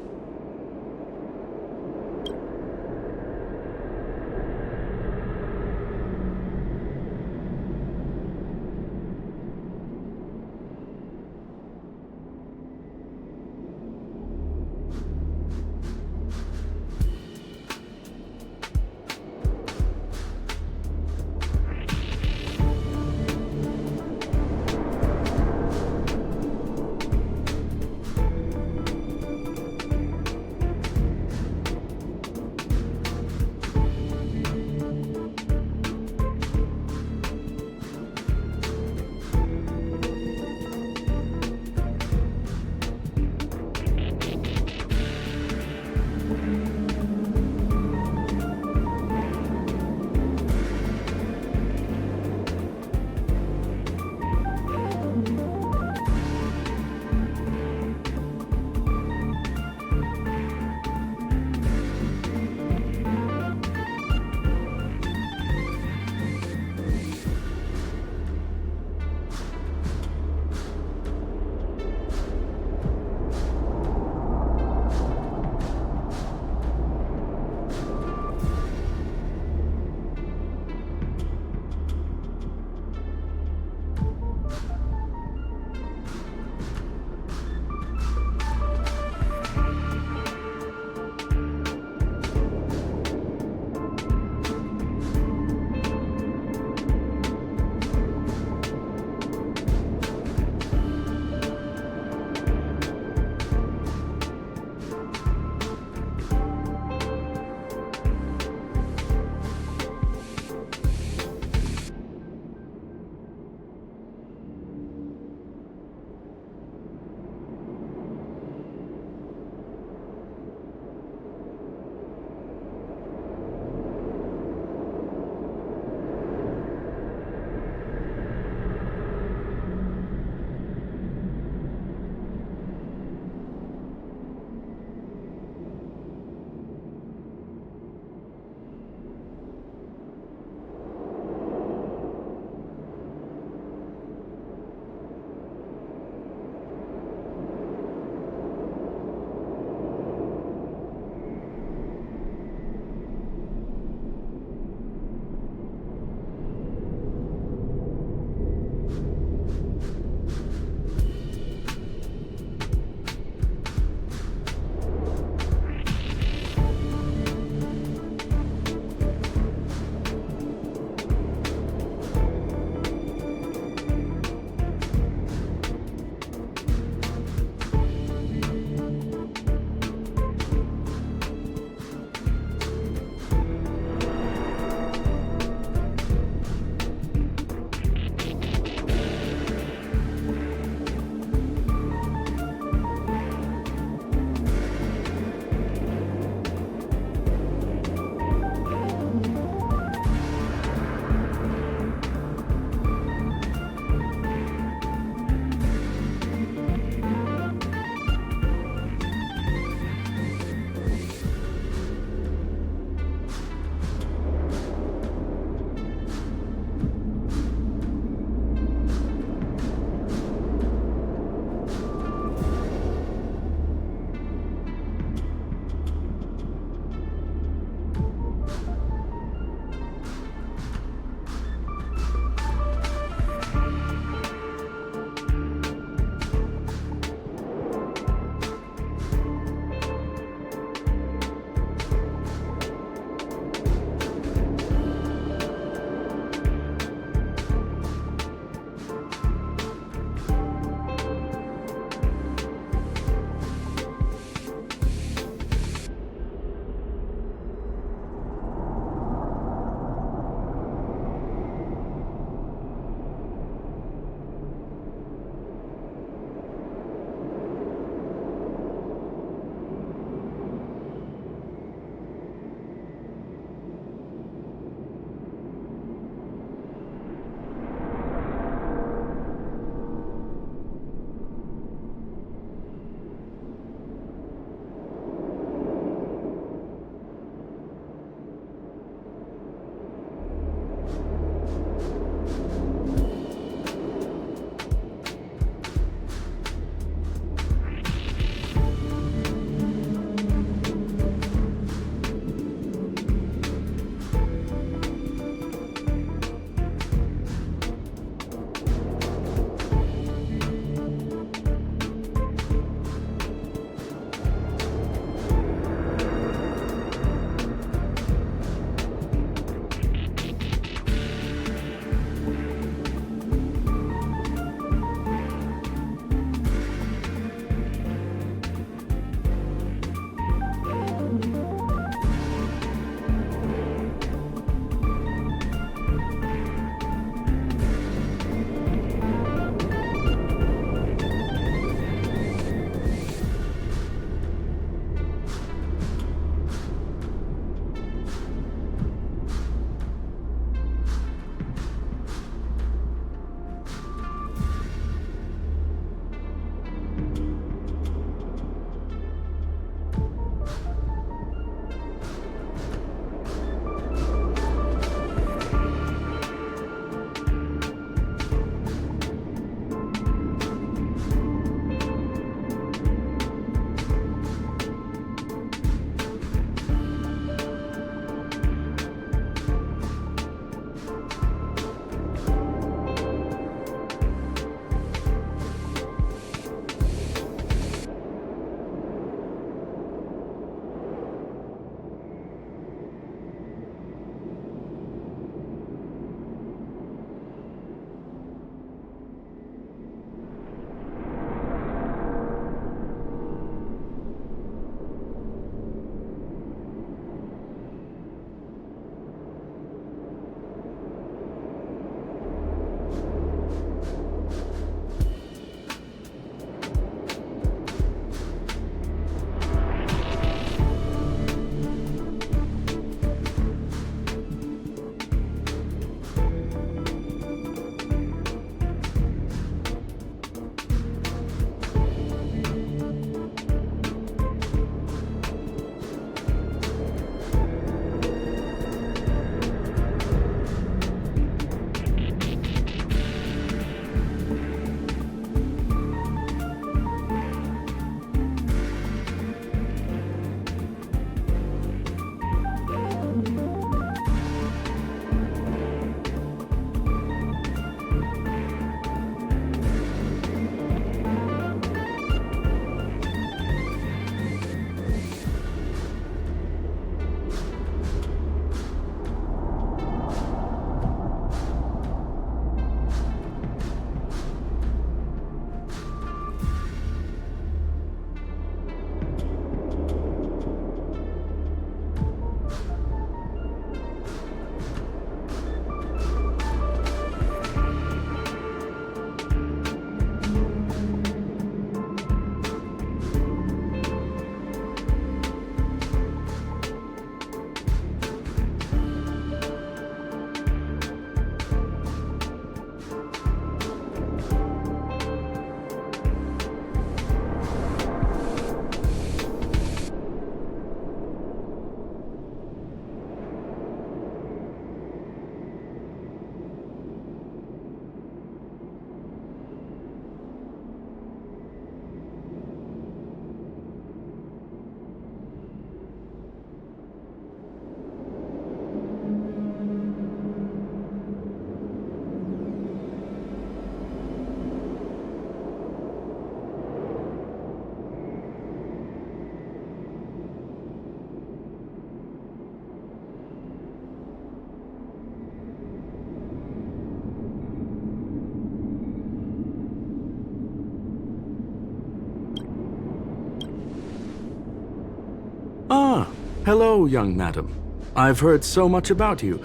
Ah, hello, young madam. I've heard so much about you.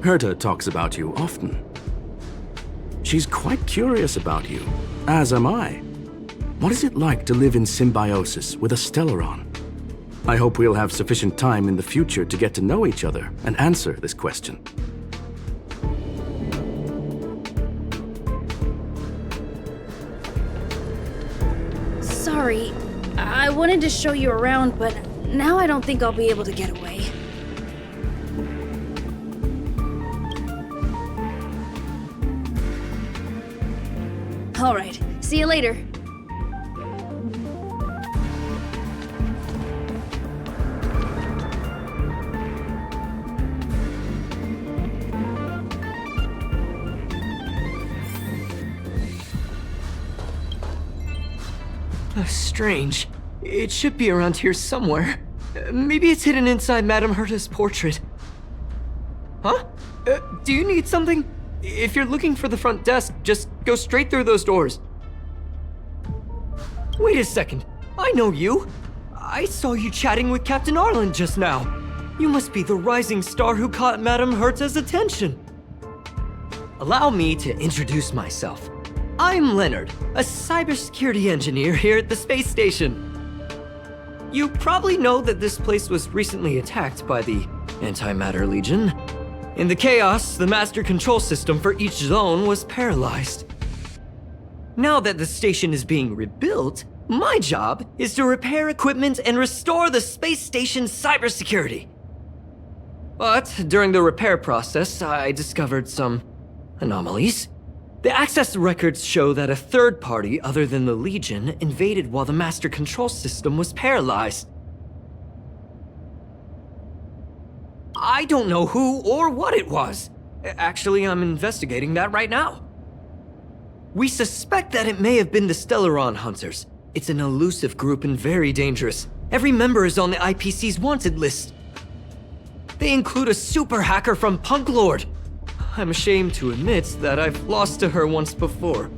Herta talks about you often. She's quite curious about you, as am I. What is it like to live in symbiosis with a Stellaron? I hope we'll have sufficient time in the future to get to know each other and answer this question. Sorry, I wanted to show you around, but now I don't think I'll be able to get away. All right, see you later. Strange. It should be around here somewhere. Maybe it's hidden inside Madame Herta's portrait. Huh? Do you need something? If you're looking for the front desk, just go straight through those doors. Wait a second. I know you. I saw you chatting with Captain Arlen just now. You must be the rising star who caught Madame Herta's attention. Allow me to introduce myself. I'm Leonard, a cybersecurity engineer here at the space station. You probably know that this place was recently attacked by the Antimatter Legion. In the chaos, the master control system for each zone was paralyzed. Now that the station is being rebuilt, my job is to repair equipment and restore the space station's cybersecurity. But during the repair process, I discovered some anomalies. The access records show that a third party other than the Legion invaded while the master control system was paralyzed. I don't know who or what it was. Actually, I'm investigating that right now. We suspect that it may have been the Stellaron Hunters. It's an elusive group and very dangerous. Every member is on the IPC's wanted list. They include a super hacker from Punk Lord. I'm ashamed to admit that I've lost to her once before.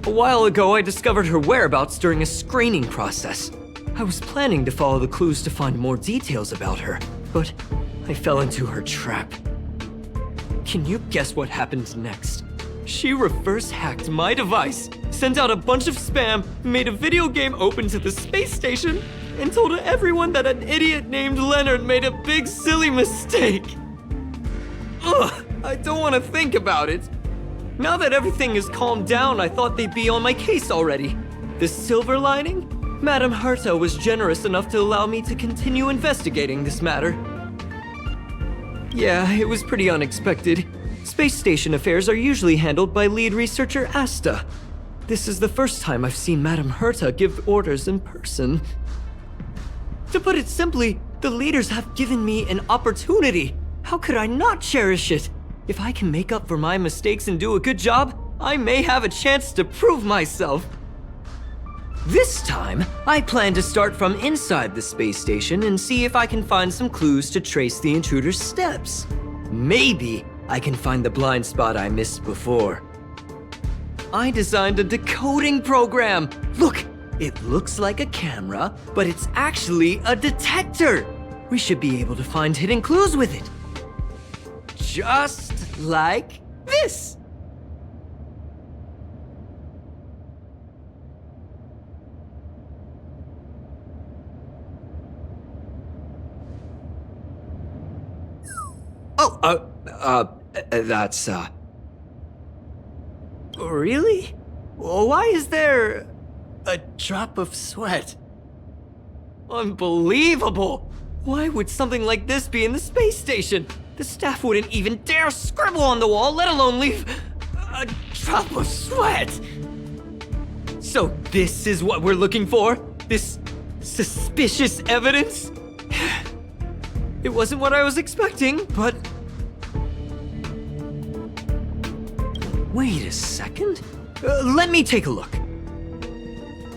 A while ago, I discovered her whereabouts during a screening process. I was planning to follow the clues to find more details about her, but I fell into her trap. Can you guess what happened next? She reverse hacked my device, sent out a bunch of spam, made a video game open to the space station, and told everyone that an idiot named Leonard made a big silly mistake. Ugh, I don't want to think about it. Now that everything is calmed down, I thought they'd be on my case already. The silver lining? Madame Herta was generous enough to allow me to continue investigating this matter. Yeah, it was pretty unexpected. Space station affairs are usually handled by lead researcher Asta. This is the first time I've seen Madame Herta give orders in person. To put it simply, the leaders have given me an opportunity. How could I not cherish it? If I can make up for my mistakes and do a good job, I may have a chance to prove myself. This time, I plan to start from inside the space station and see if I can find some clues to trace the intruder's steps. Maybe I can find the blind spot I missed before. I designed a decoding program. Look, it looks like a camera, but it's actually a detector. We should be able to find hidden clues with it. Just like this. That's, Really? Why is there a drop of sweat? Unbelievable! Why would something like this be in the space station? The staff wouldn't even dare scribble on the wall, let alone leave a drop of sweat! So this is what we're looking for? This suspicious evidence? It wasn't what I was expecting, but... Wait a second. Let me take a look.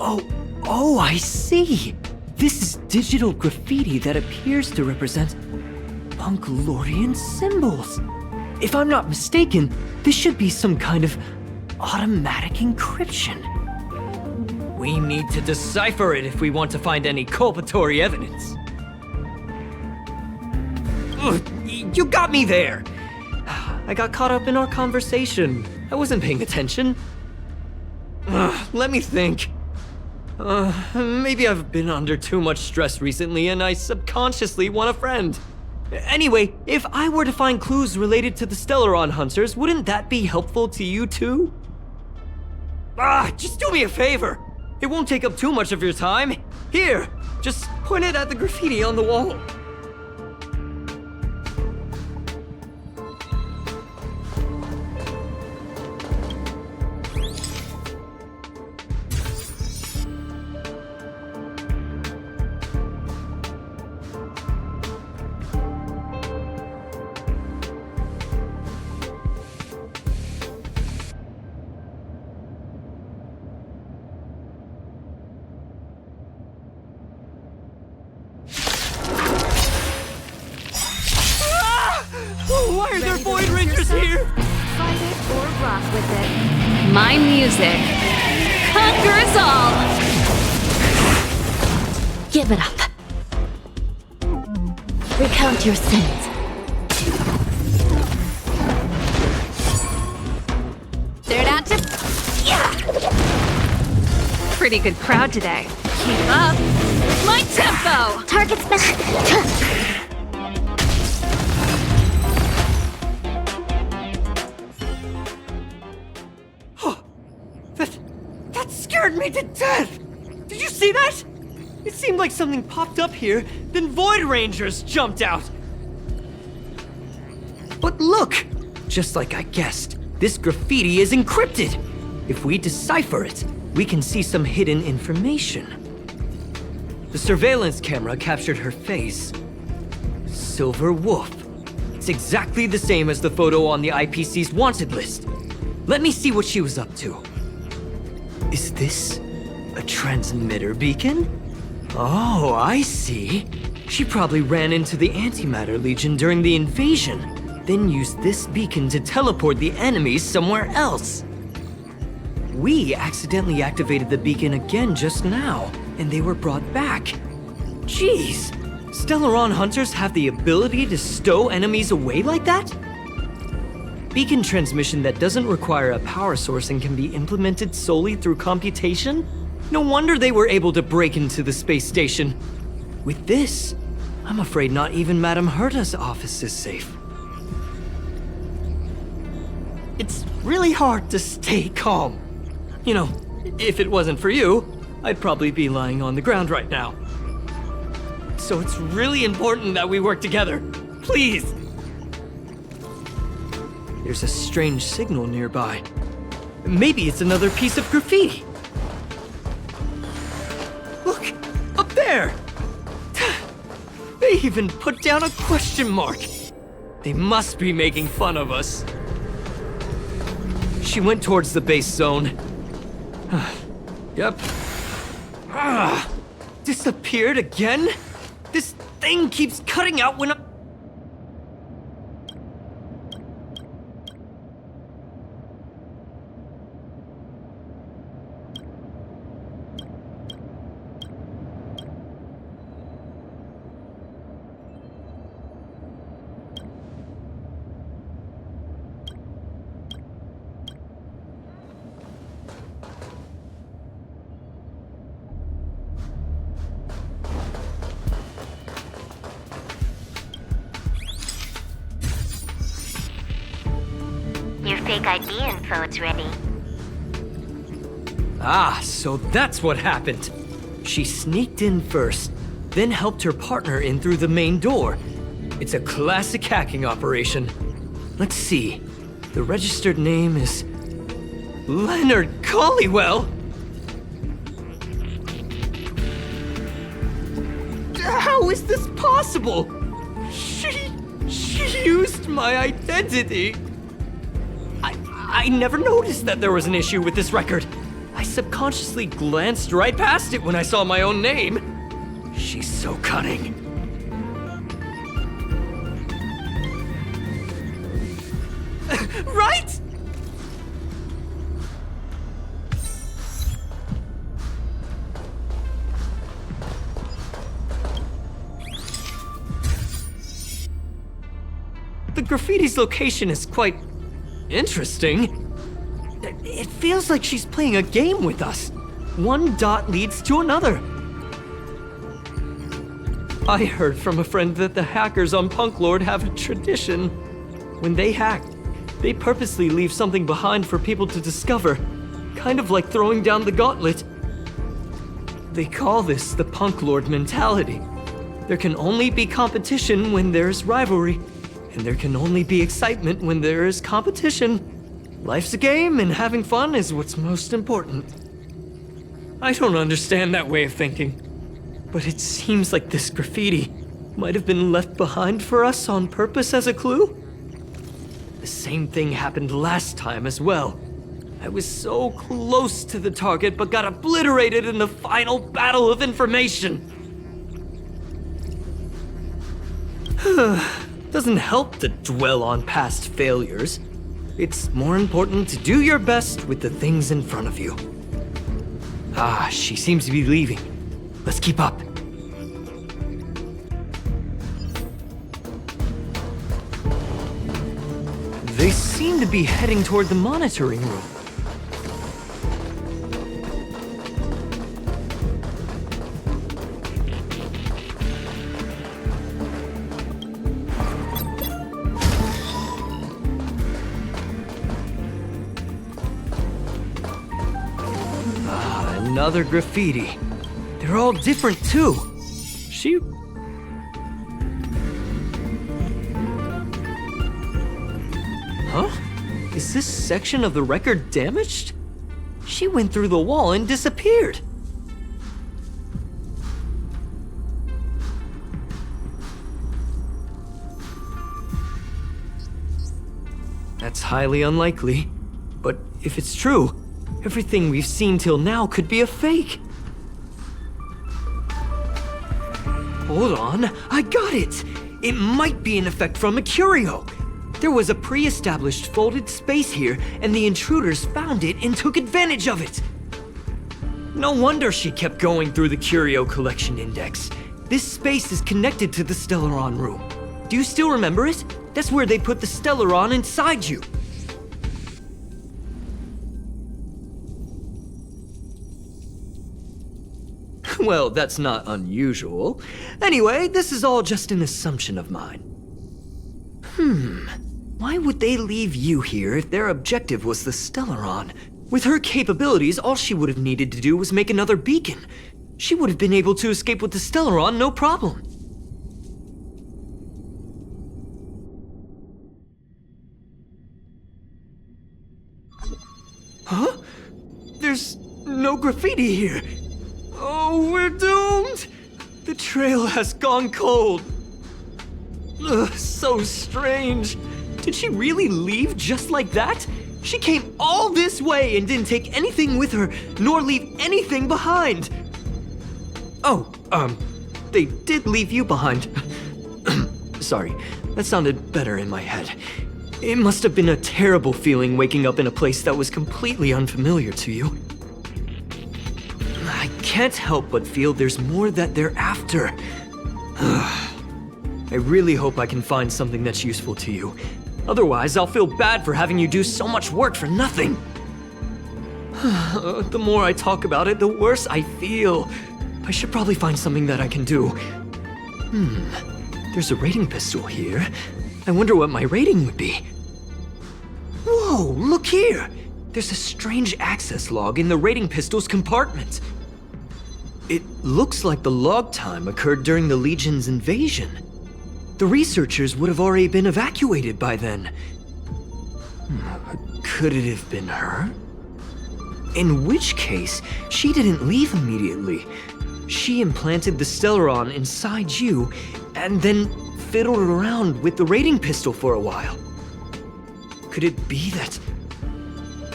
Oh, I see. This is digital graffiti that appears to represent Punkalorian symbols. If I'm not mistaken, this should be some kind of automatic encryption. We need to decipher it if we want to find any culpatory evidence. You got me there! I got caught up in our conversation. I wasn't paying attention. Let me think. Maybe I've been under too much stress recently and I subconsciously want a friend. Anyway, if I were to find clues related to the Stellaron Hunters, wouldn't that be helpful to you too? Just do me a favor. It won't take up too much of your time. Here, just point it at the graffiti on the wall. Why are there Void Rangers here? Fight it or rock with it. My music conquers all! Give it up. Recount your sins. They're not to... Yeah! Pretty good crowd today. Keep up. My tempo! Target's back. That scared me to death! Did you see that? It seemed like something popped up here, then Void Rangers jumped out. But look! Just like I guessed, this graffiti is encrypted. If we decipher it, we can see some hidden information. The surveillance camera captured her face. Silver Wolf. It's exactly the same as the photo on the IPC's wanted list. Let me see what she was up to. Is this a transmitter beacon? Oh, I see. She probably ran into the Antimatter Legion during the invasion, then used this beacon to teleport the enemies somewhere else. We accidentally activated the beacon again just now, and they were brought back. Jeez, Stellaron Hunters have the ability to stow enemies away like that? Beacon transmission that doesn't require a power source and can be implemented solely through computation? No wonder they were able to break into the space station. With this, I'm afraid not even Madame Herta's office is safe. It's really hard to stay calm. You know, if it wasn't for you, I'd probably be lying on the ground right now. So it's really important that we work together. Please! There's a strange signal nearby. Maybe it's another piece of graffiti. Look, up there! They even put down a question mark. They must be making fun of us. She went towards the base zone. Yep. Disappeared again? This thing keeps cutting out when I'm... Your fake ID info is ready. Ah, so that's what happened. She sneaked in first, then helped her partner in through the main door. It's a classic hacking operation. Let's see. The registered name is Leonard Collywell. How is this possible? She used my identity. I never noticed that there was an issue with this record. I subconsciously glanced right past it when I saw my own name. She's so cunning. Right? the graffiti's location is quite interesting. It feels like she's playing a game with us. One dot leads to another. I heard from a friend that the hackers on Punk Lord have a tradition. When they hack, they purposely leave something behind for people to discover, kind of like throwing down the gauntlet. They call this the Punk Lord mentality. There can only be competition when there's rivalry, and there can only be excitement when there is competition. Life's a game, and having fun is what's most important. I don't understand that way of thinking, but it seems like this graffiti might have been left behind for us on purpose as a clue. The same thing happened last time as well. I was so close to the target, but got obliterated in the final battle of information. Doesn't help to dwell on past failures. It's more important to do your best with the things in front of you. Ah, she seems to be leaving. Let's keep up. They seem to be heading toward the monitoring room. Another graffiti. They're all different too. She... Huh? Is this section of the record damaged? She went through the wall and disappeared. That's highly unlikely. But if it's true, everything we've seen till now could be a fake. Hold on, I got it! It might be an effect from a curio. There was a pre-established folded space here, and the intruders found it and took advantage of it. No wonder she kept going through the curio collection index. This space is connected to the Stellaron room. Do you still remember it? That's where they put the Stellaron inside you. Well, that's not unusual. Anyway, this is all just an assumption of mine. Why would they leave you here if their objective was the Stellaron? With her capabilities, all she would have needed to do was make another beacon. She would have been able to escape with the Stellaron, no problem. Huh? There's no graffiti here. Oh, we're doomed! The trail has gone cold. Ugh, so strange. Did she really leave just like that? She came all this way and didn't take anything with her, nor leave anything behind. Oh, they did leave you behind. Sorry, that sounded better in my head. It must have been a terrible feeling waking up in a place that was completely unfamiliar to you. I can't help but feel there's more that they're after. I really hope I can find something that's useful to you. Otherwise, I'll feel bad for having you do so much work for nothing. The more I talk about it, the worse I feel. I should probably find something that I can do. There's a rating pistol here. I wonder what my rating would be. Whoa, look here! There's a strange access log in the rating pistol's compartment. It looks like the log time occurred during the Legion's invasion. The researchers would have already been evacuated by then. Could it have been her? In which case, she didn't leave immediately. She implanted the Stellaron inside you, and then fiddled around with the rating pistol for a while. Could it be that...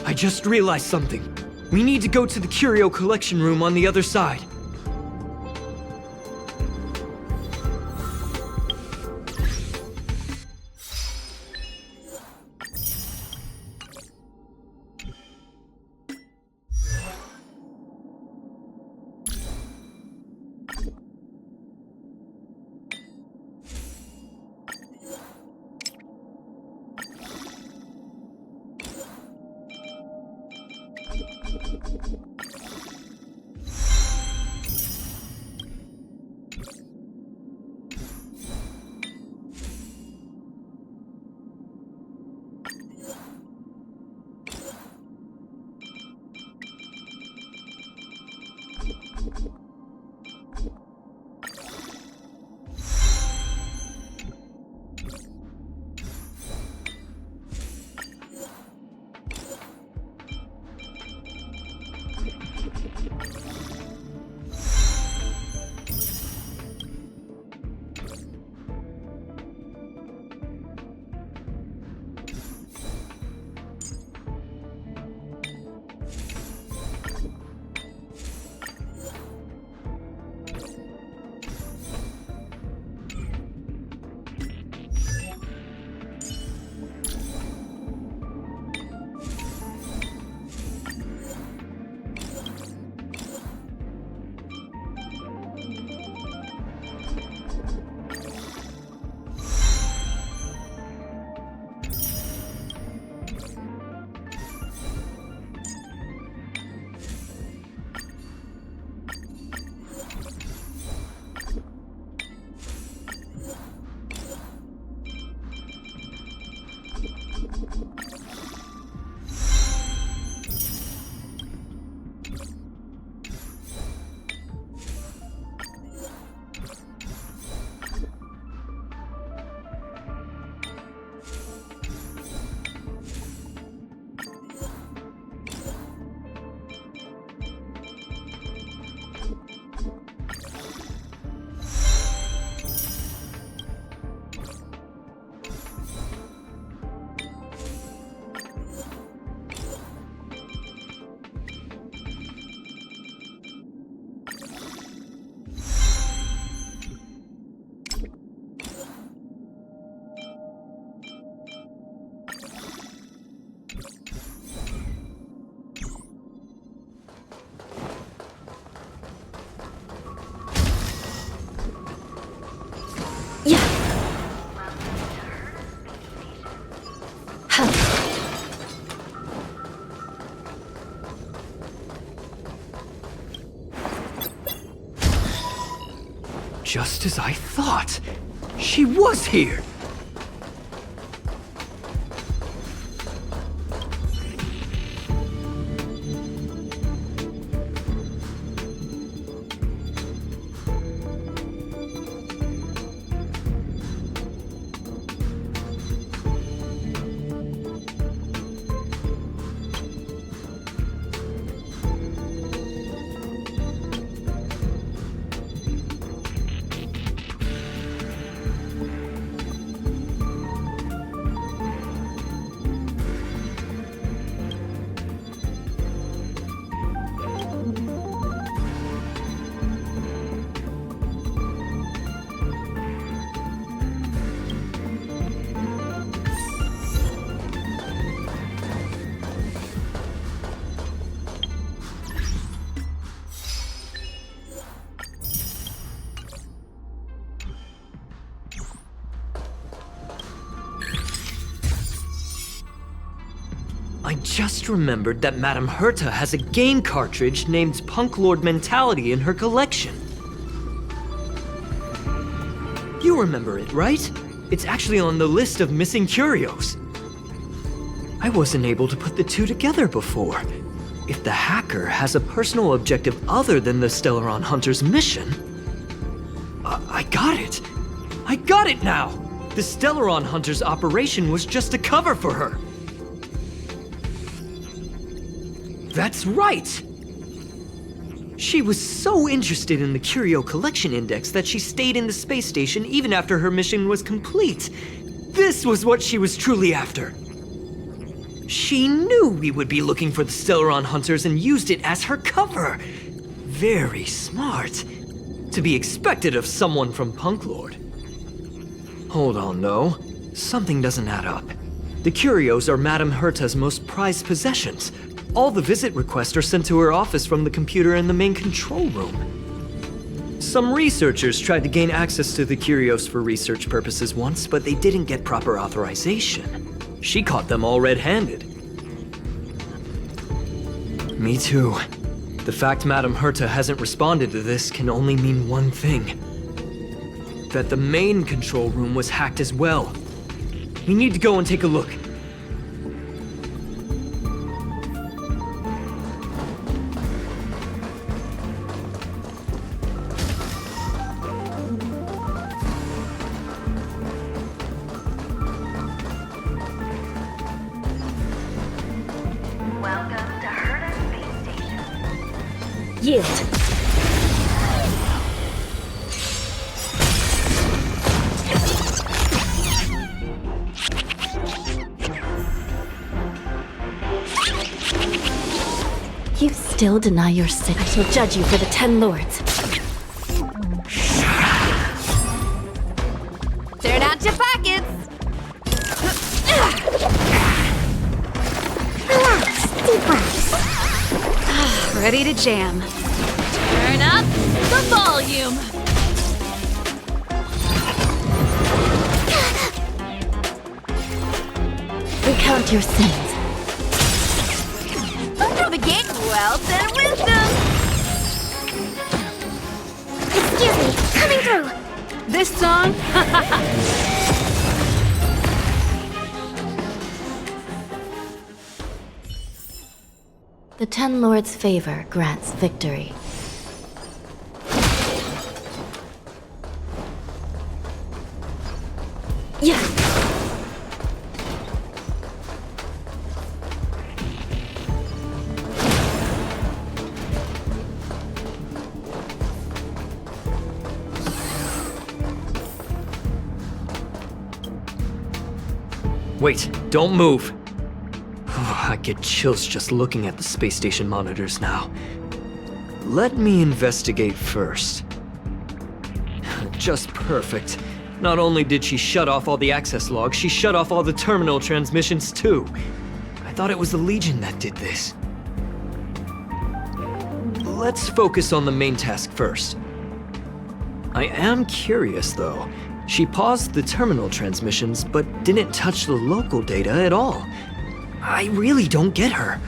I just realized something. We need to go to the curio collection room on the other side. Just as I thought. She was here! I just remembered that Madame Herta has a game cartridge named Punk Lord Mentality in her collection. You remember it, right? It's actually on the list of missing curios. I wasn't able to put the two together before. If the hacker has a personal objective other than the Stellaron Hunter's mission... I got it! I got it now! The Stellaron Hunter's operation was just a cover for her. That's right! She was so interested in the Curio Collection Index that she stayed in the space station even after her mission was complete. This was what she was truly after. She knew we would be looking for the Stellaron Hunters and used it as her cover. Very smart. To be expected of someone from Punk Lord. Hold on, though. Something doesn't add up. The curios are Madame Herta's most prized possessions. All the visit requests are sent to her office from the computer in the main control room. Some researchers tried to gain access to the curios for research purposes once, but they didn't get proper authorization. She caught them all red-handed. Me too. The fact Madame Herta hasn't responded to this can only mean one thing. That the main control room was hacked as well. We need to go and take a look. Yield. You still deny your sin. I shall judge you for the 10 lords. Turn out your pockets! Relax, deep breaths. Ready to jam. Turn up the volume! Recount your sins. Through the gate, wealth and wisdom! Excuse me, coming through. This song? The 10 lords' favor grants victory. Yeah. Wait, don't move. I get chills just looking at the space station monitors now. Let me investigate first. Just perfect. Not only did she shut off all the access logs, she shut off all the terminal transmissions too. I thought it was the Legion that did this. Let's focus on the main task first. I am curious though. She paused the terminal transmissions, but didn't touch the local data at all. I really don't get her.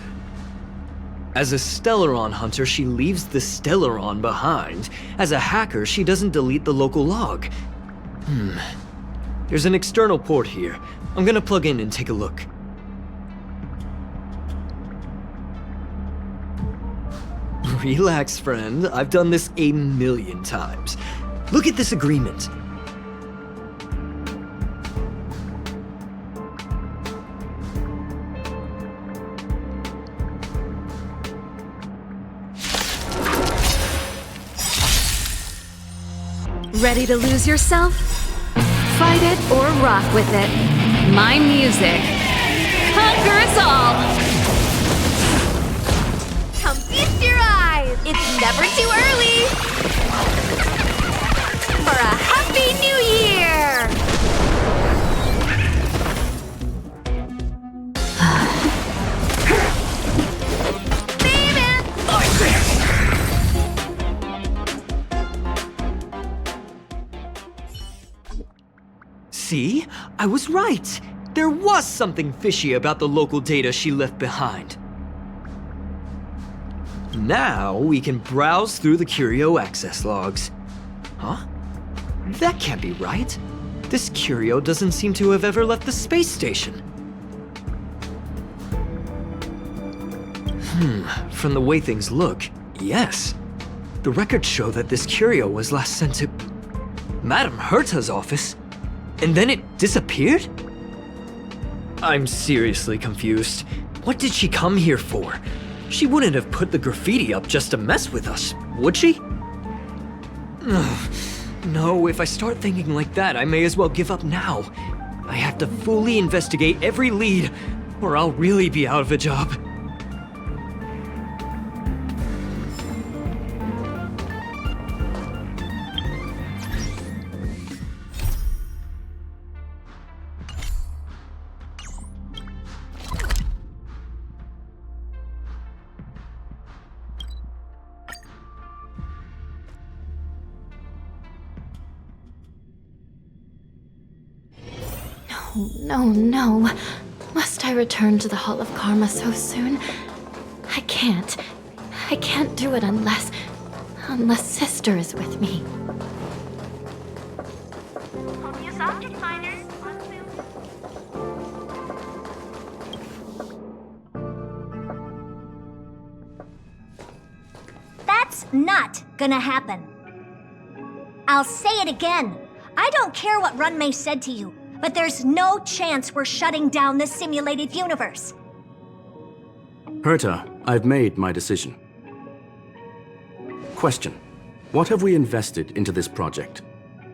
As a Stellaron hunter, she leaves the Stellaron behind. As a hacker, she doesn't delete the local log. There's an external port here. I'm gonna plug in and take a look. Relax, friend. I've done this a million times. Look at this agreement. Ready to lose yourself? Fight it or rock with it. My music conquers all! Come feast your eyes! It's never too early! For a Happy New Year! See? I was right! There was something fishy about the local data she left behind. Now we can browse through the Curio access logs. Huh? That can't be right. This Curio doesn't seem to have ever left the space station. From the way things look, yes. The records show that this Curio was last sent to Madame Herta's office. And then it disappeared? I'm seriously confused. What did she come here for? She wouldn't have put the graffiti up just to mess with us, would she? No, if I start thinking like that, I may as well give up now. I have to fully investigate every lead, or I'll really be out of a job. No. Must I return to the Hall of Karma so soon? I can't. I can't do it unless Sister is with me. Use object finders. That's not gonna happen. I'll say it again. I don't care what Runmei said to you, but there's no chance we're shutting down this simulated universe. Herta, I've made my decision. Question: what have we invested into this project?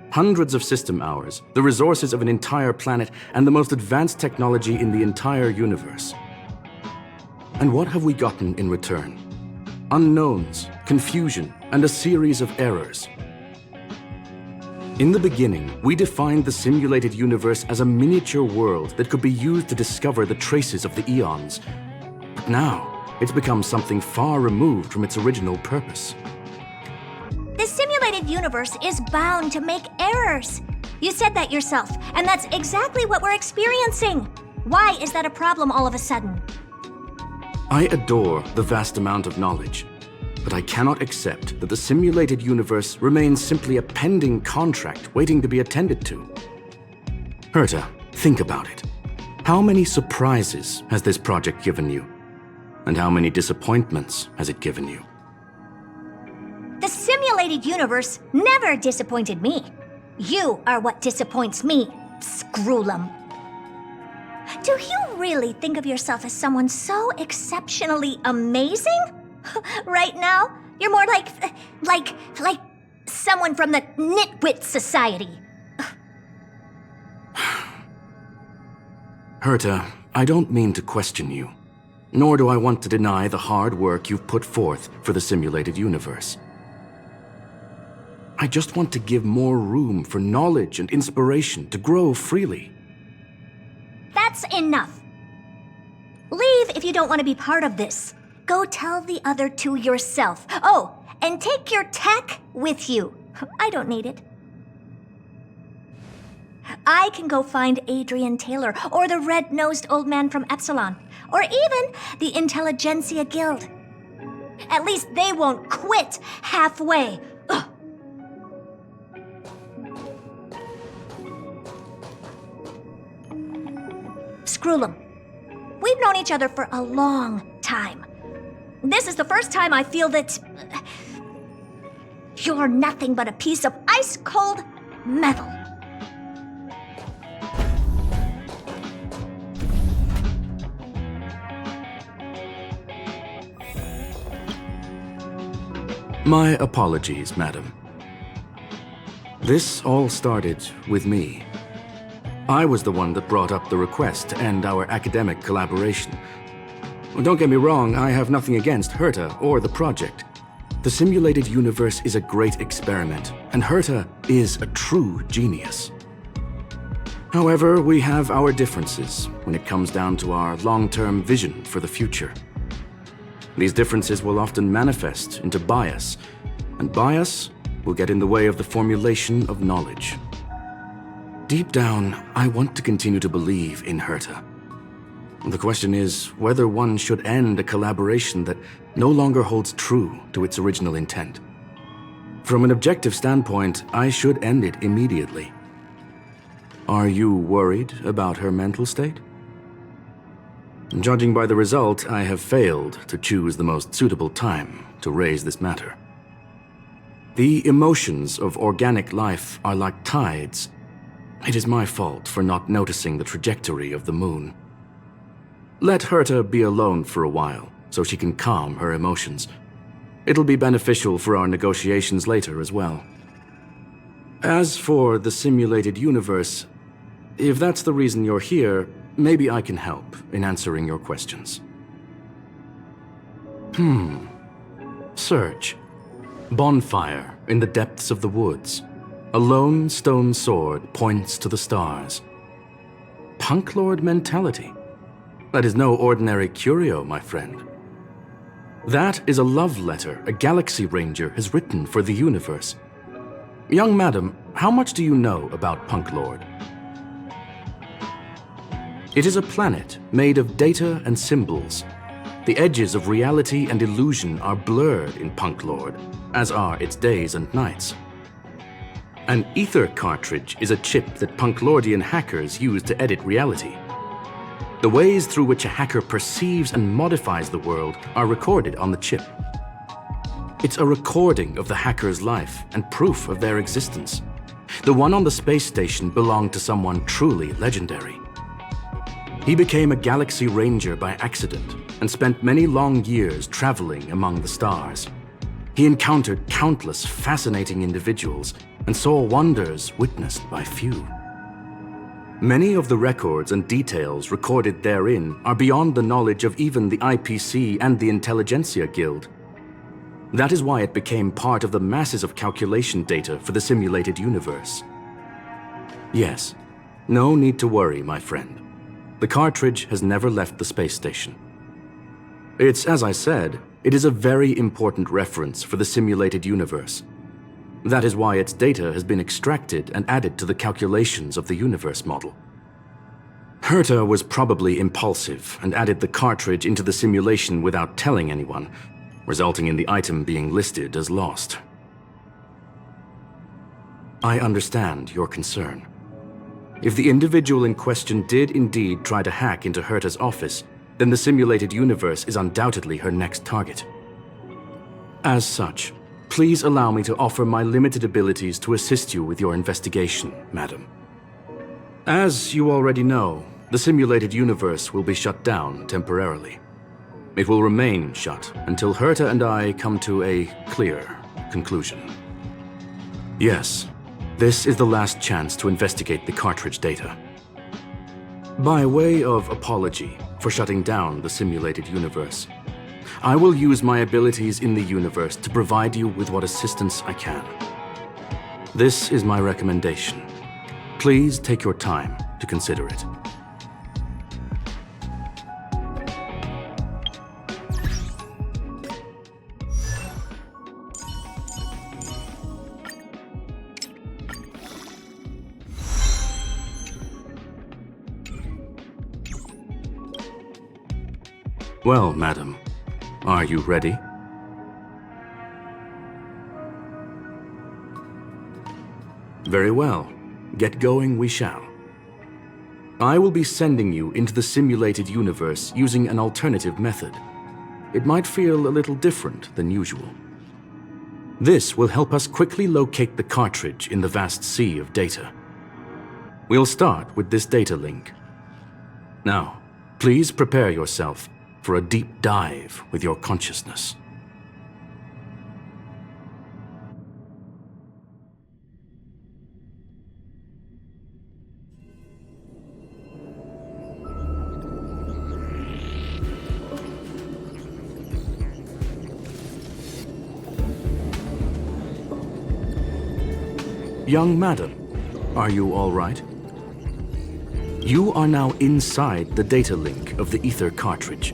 Hundreds of system hours, the resources of an entire planet, and the most advanced technology in the entire universe. And what have we gotten in return? Unknowns, confusion, and a series of errors. In the beginning, we defined the simulated universe as a miniature world that could be used to discover the traces of the eons. But now, it's become something far removed from its original purpose. The simulated universe is bound to make errors. You said that yourself, and that's exactly what we're experiencing. Why is that a problem all of a sudden? I adore the vast amount of knowledge, but I cannot accept that the simulated universe remains simply a pending contract waiting to be attended to. Herta, think about it. How many surprises has this project given you? And how many disappointments has it given you? The simulated universe never disappointed me. You are what disappoints me, Scroolum. Do you really think of yourself as someone so exceptionally amazing? Right now, you're more like someone from the Nitwit Society. Herta, I don't mean to question you, nor do I want to deny the hard work you've put forth for the simulated universe. I just want to give more room for knowledge and inspiration to grow freely. That's enough. Leave if you don't want to be part of this. Go tell the other two yourself. Oh, and take your tech with you. I don't need it. I can go find Adrian Taylor, or the red-nosed old man from Epsilon, or even the Intelligentsia Guild. At least they won't quit halfway. Ugh. Scroolum, we've known each other for a long time. This is the first time I feel that you're nothing but a piece of ice-cold metal. My apologies, madam. This all started with me. I was the one that brought up the request to end our academic collaboration. Don't get me wrong, I have nothing against Herta or the project. The simulated universe is a great experiment, and Herta is a true genius. However, we have our differences when it comes down to our long-term vision for the future. These differences will often manifest into bias, and bias will get in the way of the formulation of knowledge. Deep down, I want to continue to believe in Herta. The question is whether one should end a collaboration that no longer holds true to its original intent. From an objective standpoint, I should end it immediately. Are you worried about her mental state? Judging by the result, I have failed to choose the most suitable time to raise this matter. The emotions of organic life are like tides. It is my fault for not noticing the trajectory of the moon. Let Herta be alone for a while, so she can calm her emotions. It'll be beneficial for our negotiations later as well. As for the simulated universe, if that's the reason you're here, maybe I can help in answering your questions. Search. Bonfire in the depths of the woods. A lone stone sword points to the stars. Punk Lord mentality. That is no ordinary curio, my friend. That is a love letter a Galaxy Ranger has written for the universe. Young madam, how much do you know about Punk Lord? It is a planet made of data and symbols. The edges of reality and illusion are blurred in Punk Lord, as are its days and nights. An ether cartridge is a chip that Punklordian hackers use to edit reality. The ways through which a hacker perceives and modifies the world are recorded on the chip. It's a recording of the hacker's life and proof of their existence. The one on the space station belonged to someone truly legendary. He became a Galaxy Ranger by accident and spent many long years traveling among the stars. He encountered countless fascinating individuals and saw wonders witnessed by few. Many of the records and details recorded therein are beyond the knowledge of even the IPC and the Intelligentsia Guild. That is why it became part of the masses of calculation data for the simulated universe. Yes, no need to worry, my friend. The cartridge has never left the space station. It's, as I said, it is a very important reference for the simulated universe. That is why its data has been extracted and added to the calculations of the universe model. Herta was probably impulsive and added the cartridge into the simulation without telling anyone, resulting in the item being listed as lost. I understand your concern. If the individual in question did indeed try to hack into Herta's office, then the simulated universe is undoubtedly her next target. As such, please allow me to offer my limited abilities to assist you with your investigation, madam. As you already know, the simulated universe will be shut down temporarily. It will remain shut until Herta and I come to a clear conclusion. Yes, this is the last chance to investigate the cartridge data. By way of apology for shutting down the simulated universe, I will use my abilities in the universe to provide you with what assistance I can. This is my recommendation. Please take your time to consider it. Well, madam, are you ready? Very well. Get going we shall. I will be sending you into the simulated universe using an alternative method. It might feel a little different than usual. This will help us quickly locate the cartridge in the vast sea of data. We'll start with this data link. Now, please prepare yourself for a deep dive with your consciousness. Young madam, are you all right? You are now inside the data link of the Ether cartridge.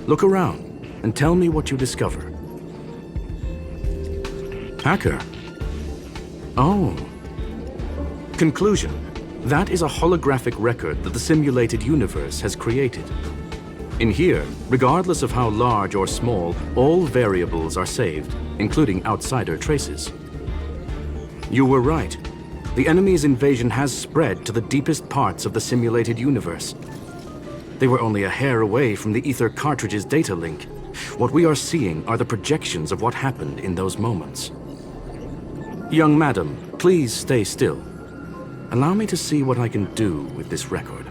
Look around and tell me what you discover. Hacker? Oh. Conclusion. That is a holographic record that the simulated universe has created. In here, regardless of how large or small, all variables are saved, including outsider traces. You were right. The enemy's invasion has spread to the deepest parts of the simulated universe. They were only a hair away from the Ether cartridge's data link. What we are seeing are the projections of what happened in those moments. Young madam, please stay still. Allow me to see what I can do with this record.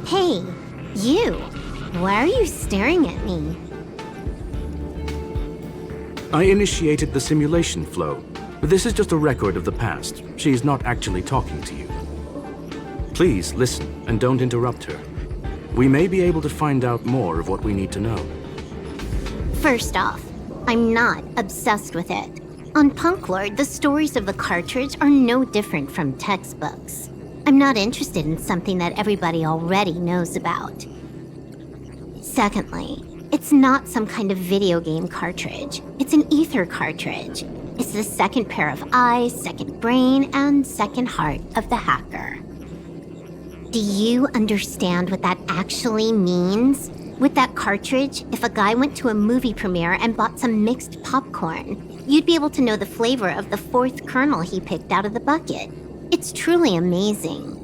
Hey, you! Why are you staring at me? I initiated the simulation flow. This is just a record of the past. She's not actually talking to you. Please listen and don't interrupt her. We may be able to find out more of what we need to know. First off, I'm not obsessed with it. On Punklord, the stories of the cartridge are no different from textbooks. I'm not interested in something that everybody already knows about. Secondly, it's not some kind of video game cartridge. It's an Ether cartridge. It's the second pair of eyes, second brain, and second heart of the hacker. Do you understand what that actually means? With that cartridge, if a guy went to a movie premiere and bought some mixed popcorn, you'd be able to know the flavor of the fourth kernel he picked out of the bucket. It's truly amazing.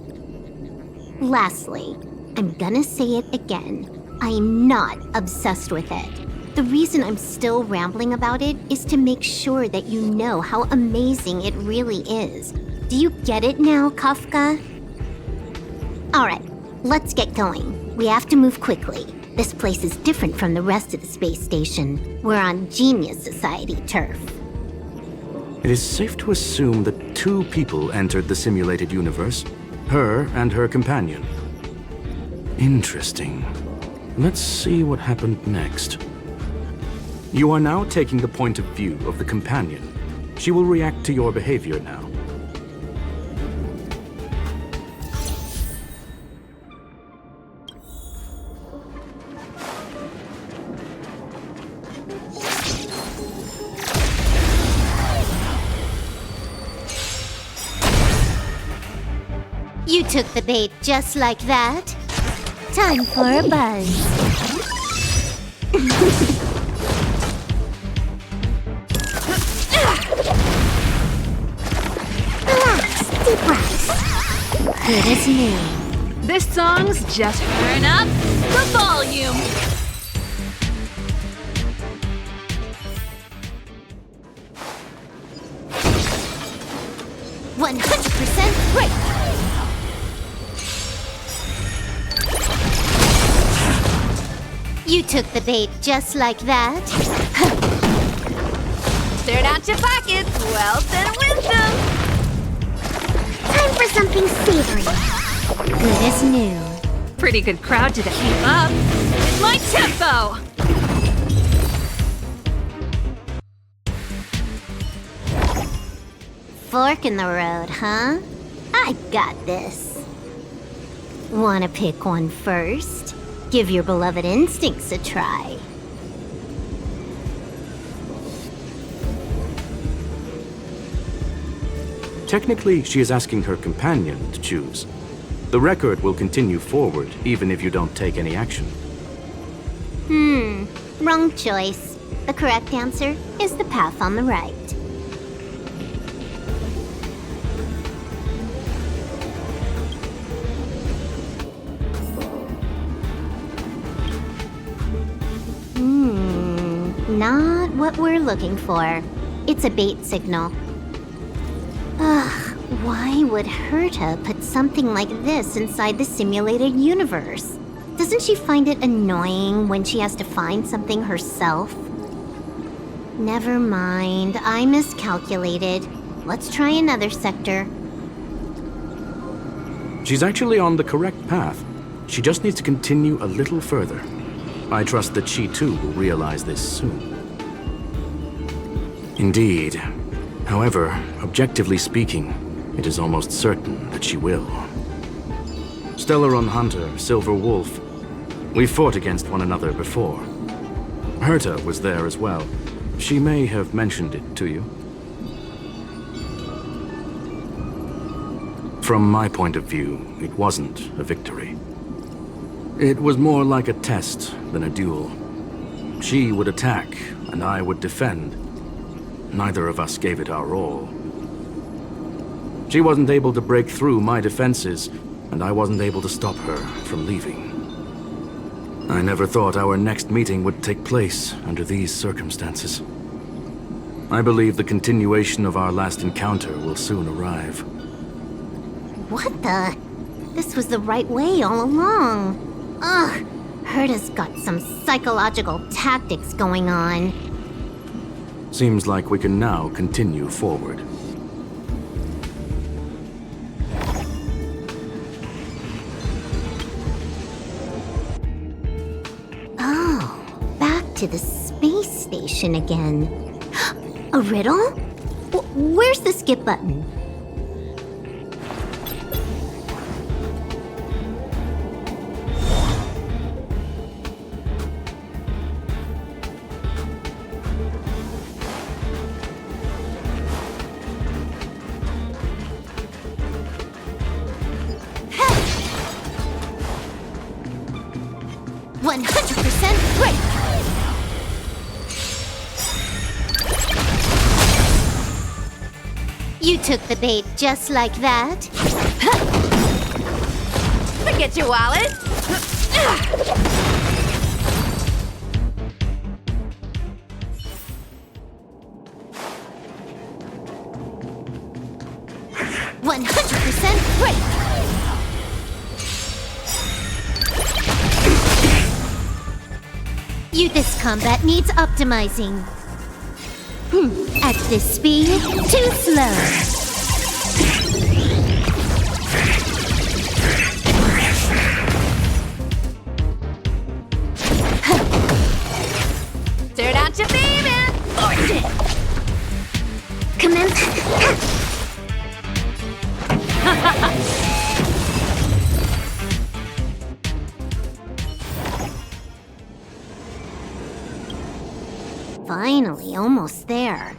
Lastly, I'm gonna say it again. I am not obsessed with it. The reason I'm still rambling about it is to make sure that you know how amazing it really is. Do you get it now, Kafka? Alright, let's get going. We have to move quickly. This place is different from the rest of the space station. We're on Genius Society turf. It is safe to assume that 2 people entered the simulated universe, her and her companion. Interesting. Let's see what happened next. You are now taking the point of view of the companion. She will react to your behavior now. You took the bait just like that. Time for a buzz. Relax, deep breaths. Good as new. This song's just turn up the volume. Great. You took the bait just like that. Stared out your pockets, wealth and wisdom. Time for something savory. Good as new. Pretty good crowd to keep up. It's my tempo. Fork in the road, huh? I got this. Wanna pick one first? Give your beloved instincts a try. Technically, she is asking her companion to choose. The record will continue forward, even if you don't take any action. Wrong choice. The correct answer is the path on the right. Not what we're looking for. It's a bait signal. Ugh, why would Herta put something like this inside the simulated universe? Doesn't she find it annoying when she has to find something herself? Never mind, I miscalculated. Let's try another sector. She's actually on the correct path. She just needs to continue a little further. I trust that she too will realize this soon. Indeed. However, objectively speaking, it is almost certain that she will. Stellaron Hunter, Silver Wolf. We fought against one another before. Herta was there as well. She may have mentioned it to you. From my point of view, it wasn't a victory. It was more like a test than a duel. She would attack, and I would defend. Neither of us gave it our all. She wasn't able to break through my defenses, and I wasn't able to stop her from leaving. I never thought our next meeting would take place under these circumstances. I believe the continuation of our last encounter will soon arrive. What the? This was the right way all along. Ugh, Herta's got some psychological tactics going on. Seems like we can now continue forward. Oh, back to the space station again. A riddle? Where's the skip button? You took the bait just like that. Forget your wallet. 100% great! This combat needs optimizing. At this speed, too slow. Turn out your baby! Commence. Finally, almost there.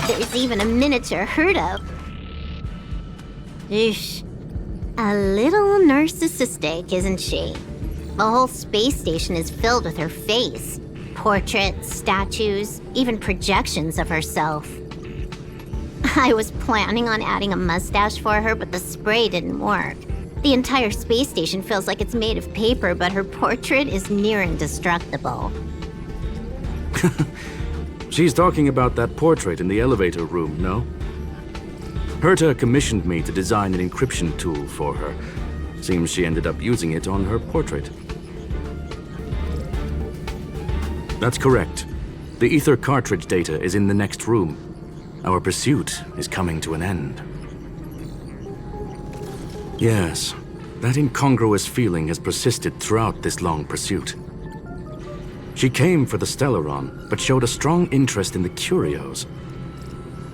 There's even a miniature herd up. Eesh. A little narcissistic, isn't she? The whole space station is filled with her face. Portraits, statues, even projections of herself. I was planning on adding a mustache for her, but the spray didn't work. The entire space station feels like it's made of paper, but her portrait is near indestructible. She's talking about that portrait in the elevator room, no? Herta commissioned me to design an encryption tool for her. Seems she ended up using it on her portrait. That's correct. The ether cartridge data is in the next room. Our pursuit is coming to an end. Yes, that incongruous feeling has persisted throughout this long pursuit. She came for the Stellaron, but showed a strong interest in the curios.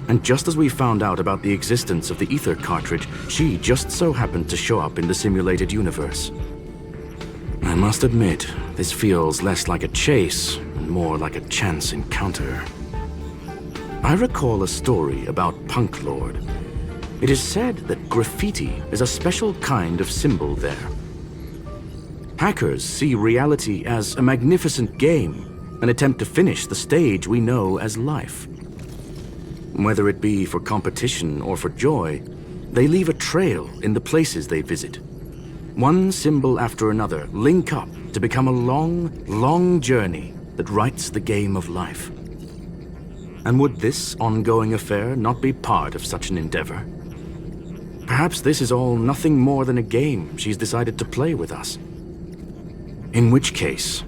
And just as we found out about the existence of the ether cartridge, she just so happened to show up in the simulated universe. I must admit, this feels less like a chase and more like a chance encounter. I recall a story about Punk Lord. It is said that graffiti is a special kind of symbol there. Hackers see reality as a magnificent game, an attempt to finish the stage we know as life. Whether it be for competition or for joy, they leave a trail in the places they visit. One symbol after another link up to become a long, long journey that writes the game of life. And would this ongoing affair not be part of such an endeavor? Perhaps this is all nothing more than a game she's decided to play with us. In which case,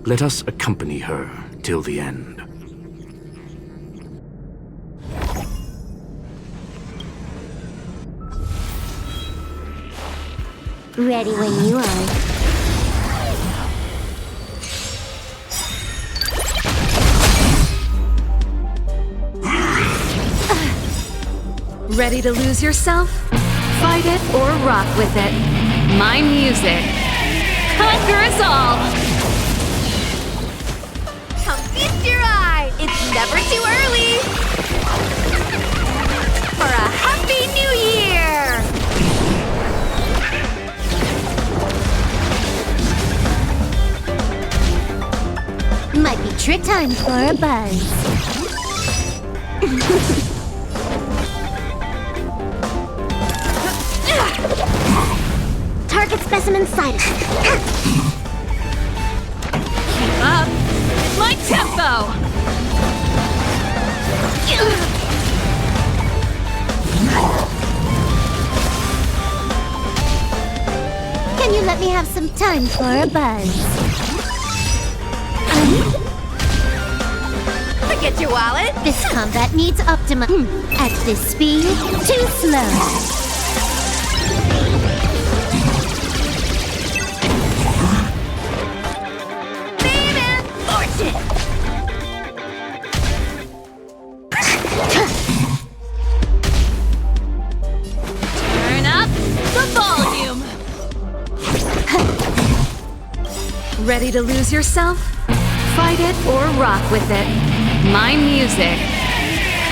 let us accompany her till the end. Ready when you are. Ready to lose yourself? Fight it or rock with it. My music. Conquer us all! Come feast your eye! It's never too early! For a Happy New Year! Might be trick time for a buzz. Target specimen sighted. Keep up! It's my tempo! Can you let me have some time for a buzz? Forget your wallet! This combat needs At this speed, too slow. Turn up the volume! Ready to lose yourself? Fight it or rock with it. My music.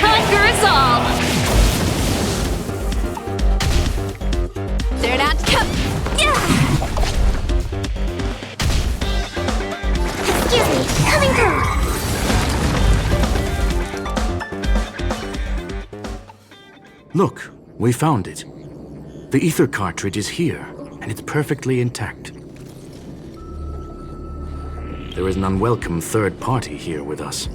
Conquer us all! Turn out to come. Yeah! Excuse me, coming through. Look, we found it. The ether cartridge is here, and it's perfectly intact. There is an unwelcome third party here with us.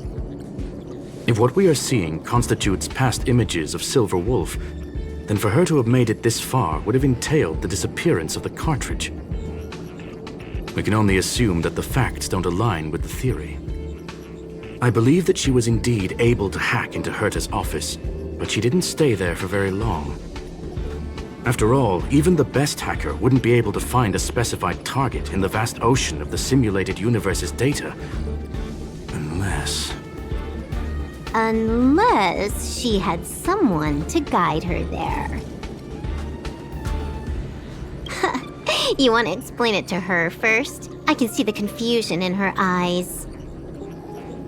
If what we are seeing constitutes past images of Silver Wolf, then for her to have made it this far would have entailed the disappearance of the cartridge. We can only assume that the facts don't align with the theory. I believe that she was indeed able to hack into Herta's office, but she didn't stay there for very long. After all, even the best hacker wouldn't be able to find a specified target in the vast ocean of the simulated universe's data. Unless she had someone to guide her there. You want to explain it to her first? I can see the confusion in her eyes.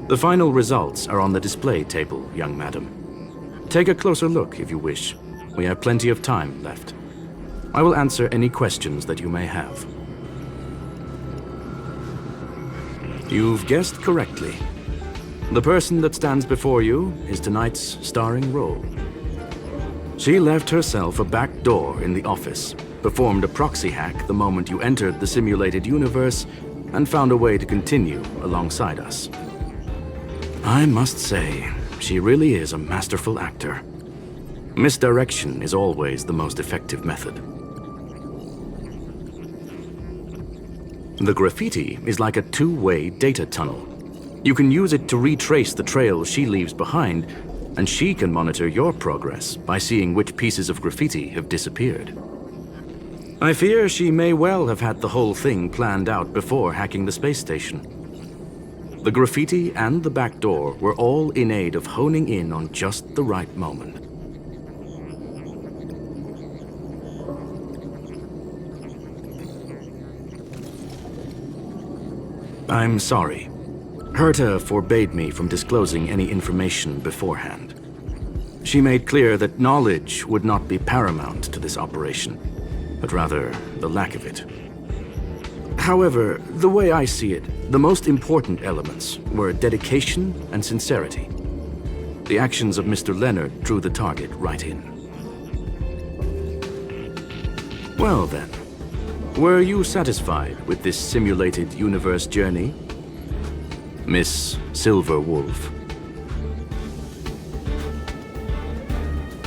The final results are on the display table, young madam. Take a closer look if you wish. We have plenty of time left. I will answer any questions that you may have. You've guessed correctly. The person that stands before you is tonight's starring role. She left herself a back door in the office, performed a proxy hack the moment you entered the simulated universe, and found a way to continue alongside us. I must say, she really is a masterful actor. Misdirection is always the most effective method. The graffiti is like a two-way data tunnel. You can use it to retrace the trail she leaves behind, and she can monitor your progress by seeing which pieces of graffiti have disappeared. I fear she may well have had the whole thing planned out before hacking the space station. The graffiti and the back door were all in aid of honing in on just the right moment. I'm sorry. Herta forbade me from disclosing any information beforehand. She made clear that knowledge would not be paramount to this operation, but rather the lack of it. However, the way I see it, the most important elements were dedication and sincerity. The actions of Mr. Leonard drew the target right in. Well then, were you satisfied with this simulated universe journey, Miss Silver Wolf?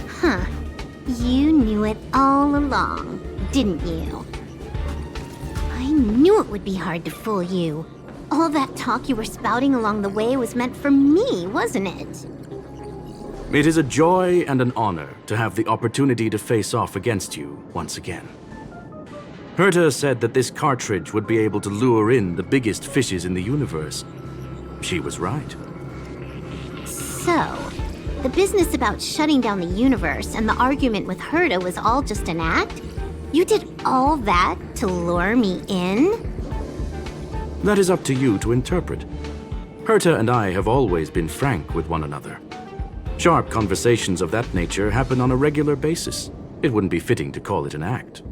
Huh. You knew it all along, didn't you? I knew it would be hard to fool you. All that talk you were spouting along the way was meant for me, wasn't it? It is a joy and an honor to have the opportunity to face off against you once again. Herta said that this cartridge would be able to lure in the biggest fishes in the universe. She was right. So, the business about shutting down the universe and the argument with Herta was all just an act? You did all that to lure me in? That is up to you to interpret. Herta and I have always been frank with one another. Sharp conversations of that nature happen on a regular basis. It wouldn't be fitting to call it an act.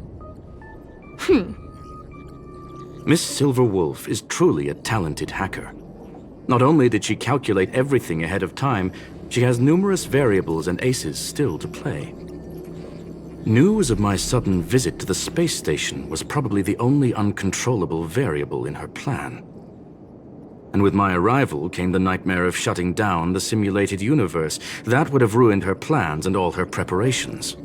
Miss Silver Wolf is truly a talented hacker. Not only did she calculate everything ahead of time, she has numerous variables and aces still to play. News of my sudden visit to the space station was probably the only uncontrollable variable in her plan. And with my arrival came the nightmare of shutting down the simulated universe. That would have ruined her plans and all her preparations.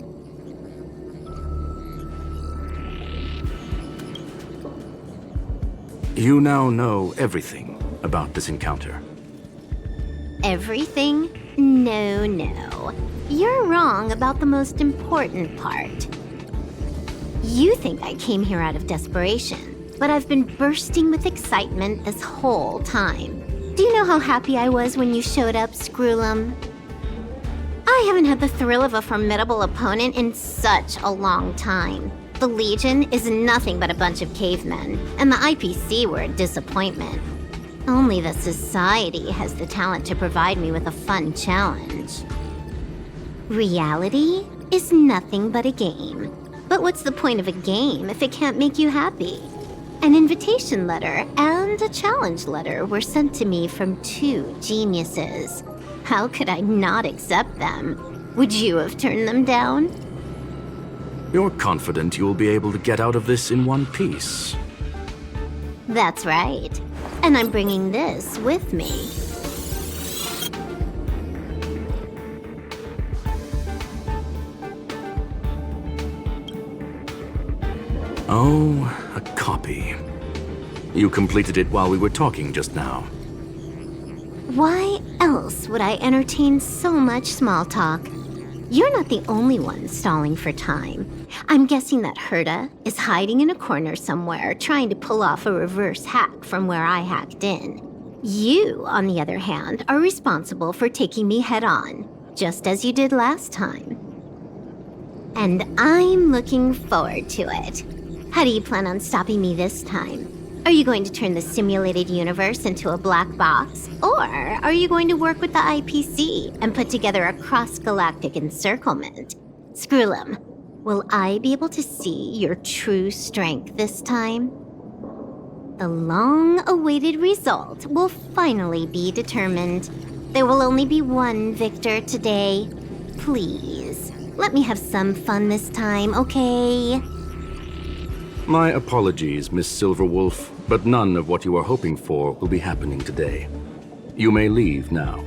You now know everything about this encounter. Everything? No. You're wrong about the most important part. You think I came here out of desperation, but I've been bursting with excitement this whole time. Do you know how happy I was when you showed up, Screwlum? I haven't had the thrill of a formidable opponent in such a long time. The Legion is nothing but a bunch of cavemen, and the IPC were a disappointment. Only the Society has the talent to provide me with a fun challenge. Reality is nothing but a game. But what's the point of a game if it can't make you happy? An invitation letter and a challenge letter were sent to me from two geniuses. How could I not accept them? Would you have turned them down? You're confident you'll be able to get out of this in one piece. That's right. And I'm bringing this with me. Oh, a copy. You completed it while we were talking just now. Why else would I entertain so much small talk? You're not the only one stalling for time. I'm guessing that Herta is hiding in a corner somewhere, trying to pull off a reverse hack from where I hacked in. You, on the other hand, are responsible for taking me head-on, just as you did last time. And I'm looking forward to it. How do you plan on stopping me this time? Are you going to turn the simulated universe into a black box? Or are you going to work with the IPC and put together a cross-galactic encirclement? Screwlum, will I be able to see your true strength this time? The long-awaited result will finally be determined. There will only be one victor today. Please, let me have some fun this time, okay? My apologies, Miss Silverwolf, but none of what you are hoping for will be happening today. You may leave now.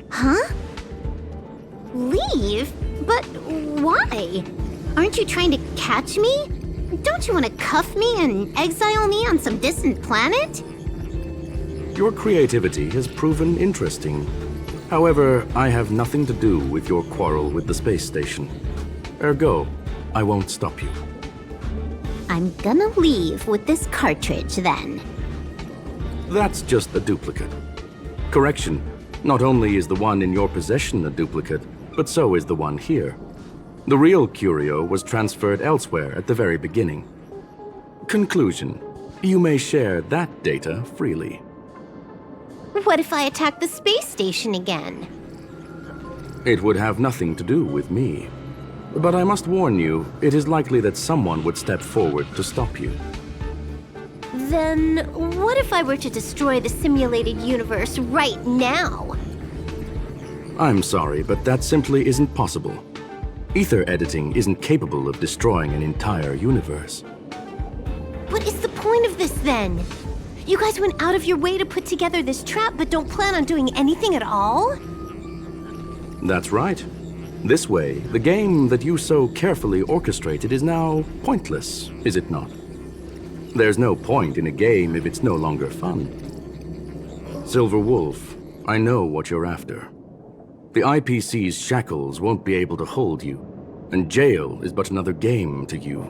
Huh? Leave? But why? Aren't you trying to catch me? Don't you want to cuff me and exile me on some distant planet? Your creativity has proven interesting. However, I have nothing to do with your quarrel with the space station. Ergo, I won't stop you. I'm gonna leave with this cartridge, then. That's just a duplicate. Correction, not only is the one in your possession a duplicate, but so is the one here. The real curio was transferred elsewhere at the very beginning. Conclusion, you may share that data freely. What if I attack the space station again? It would have nothing to do with me. But I must warn you, it is likely that someone would step forward to stop you. Then what if I were to destroy the simulated universe right now? I'm sorry, but that simply isn't possible. Ether editing isn't capable of destroying an entire universe. What is the point of this, then? You guys went out of your way to put together this trap, but don't plan on doing anything at all? That's right. This way, the game that you so carefully orchestrated is now pointless, is it not? There's no point in a game if it's no longer fun. Silver Wolf, I know what you're after. The IPC's shackles won't be able to hold you, and jail is but another game to you.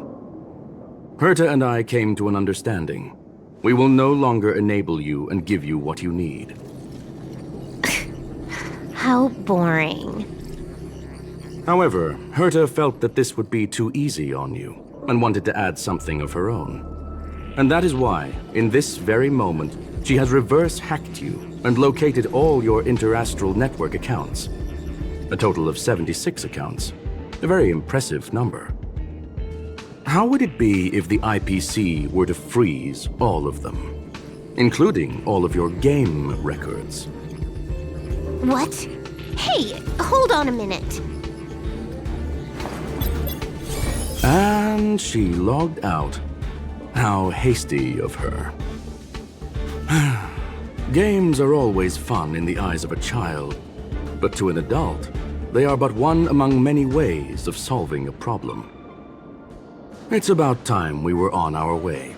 Herta and I came to an understanding. We will no longer enable you and give you what you need. How boring. However, Herta felt that this would be too easy on you, and wanted to add something of her own. And that is why, in this very moment, she has reverse-hacked you and located all your interastral network accounts. A total of 76 accounts. A very impressive number. How would it be if the IPC were to freeze all of them, including all of your game records? What? Hey, hold on a minute. And she logged out. How hasty of her. Games are always fun in the eyes of a child, but to an adult, they are but one among many ways of solving a problem. It's about time we were on our way.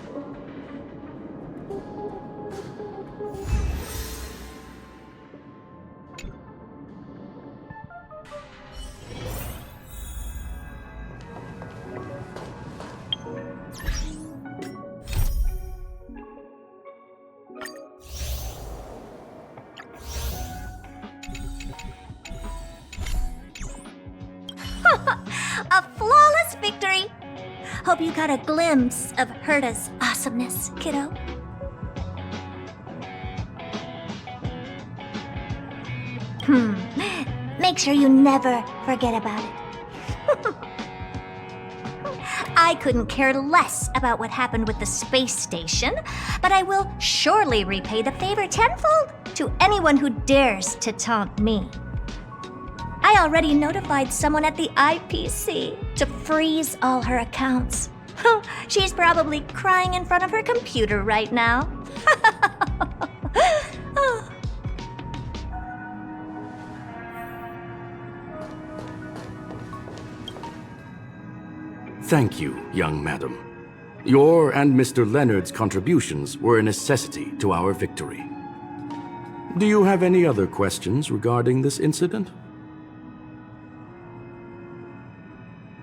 A flawless victory! Hope you got a glimpse of Herta's awesomeness, kiddo. Make sure you never forget about it. I couldn't care less about what happened with the space station, but I will surely repay the favor tenfold to anyone who dares to taunt me. I already notified someone at the IPC to freeze all her accounts. She's probably crying in front of her computer right now. Thank you, young madam. Your and Mr. Leonard's contributions were a necessity to our victory. Do you have any other questions regarding this incident?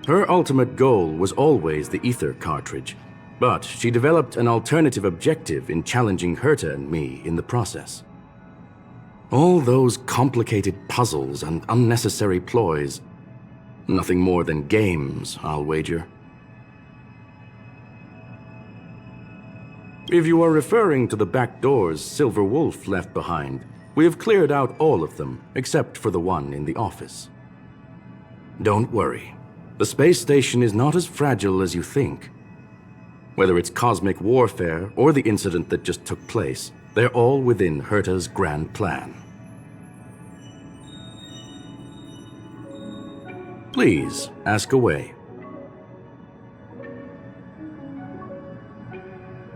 Her ultimate goal was always the ether cartridge, but she developed an alternative objective in challenging Herta and me in the process. All those complicated puzzles and unnecessary ploys, nothing more than games, I'll wager. If you are referring to the back doors Silver Wolf left behind, we have cleared out all of them, except for the one in the office. Don't worry. The space station is not as fragile as you think. Whether it's cosmic warfare or the incident that just took place, they're all within Herta's grand plan. Please, ask away.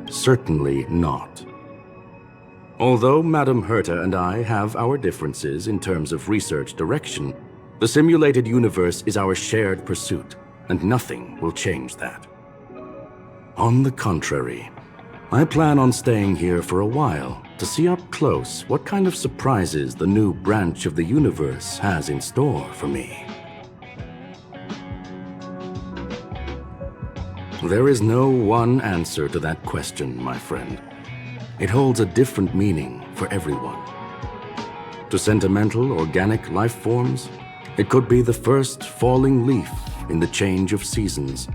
Certainly not. Although Madame Herta and I have our differences in terms of research direction, the simulated universe is our shared pursuit, and nothing will change that. On the contrary, I plan on staying here for a while to see up close what kind of surprises the new branch of the universe has in store for me. There is no one answer to that question, my friend. It holds a different meaning for everyone. To sentimental, organic life forms, it could be the first falling leaf in the change of seasons,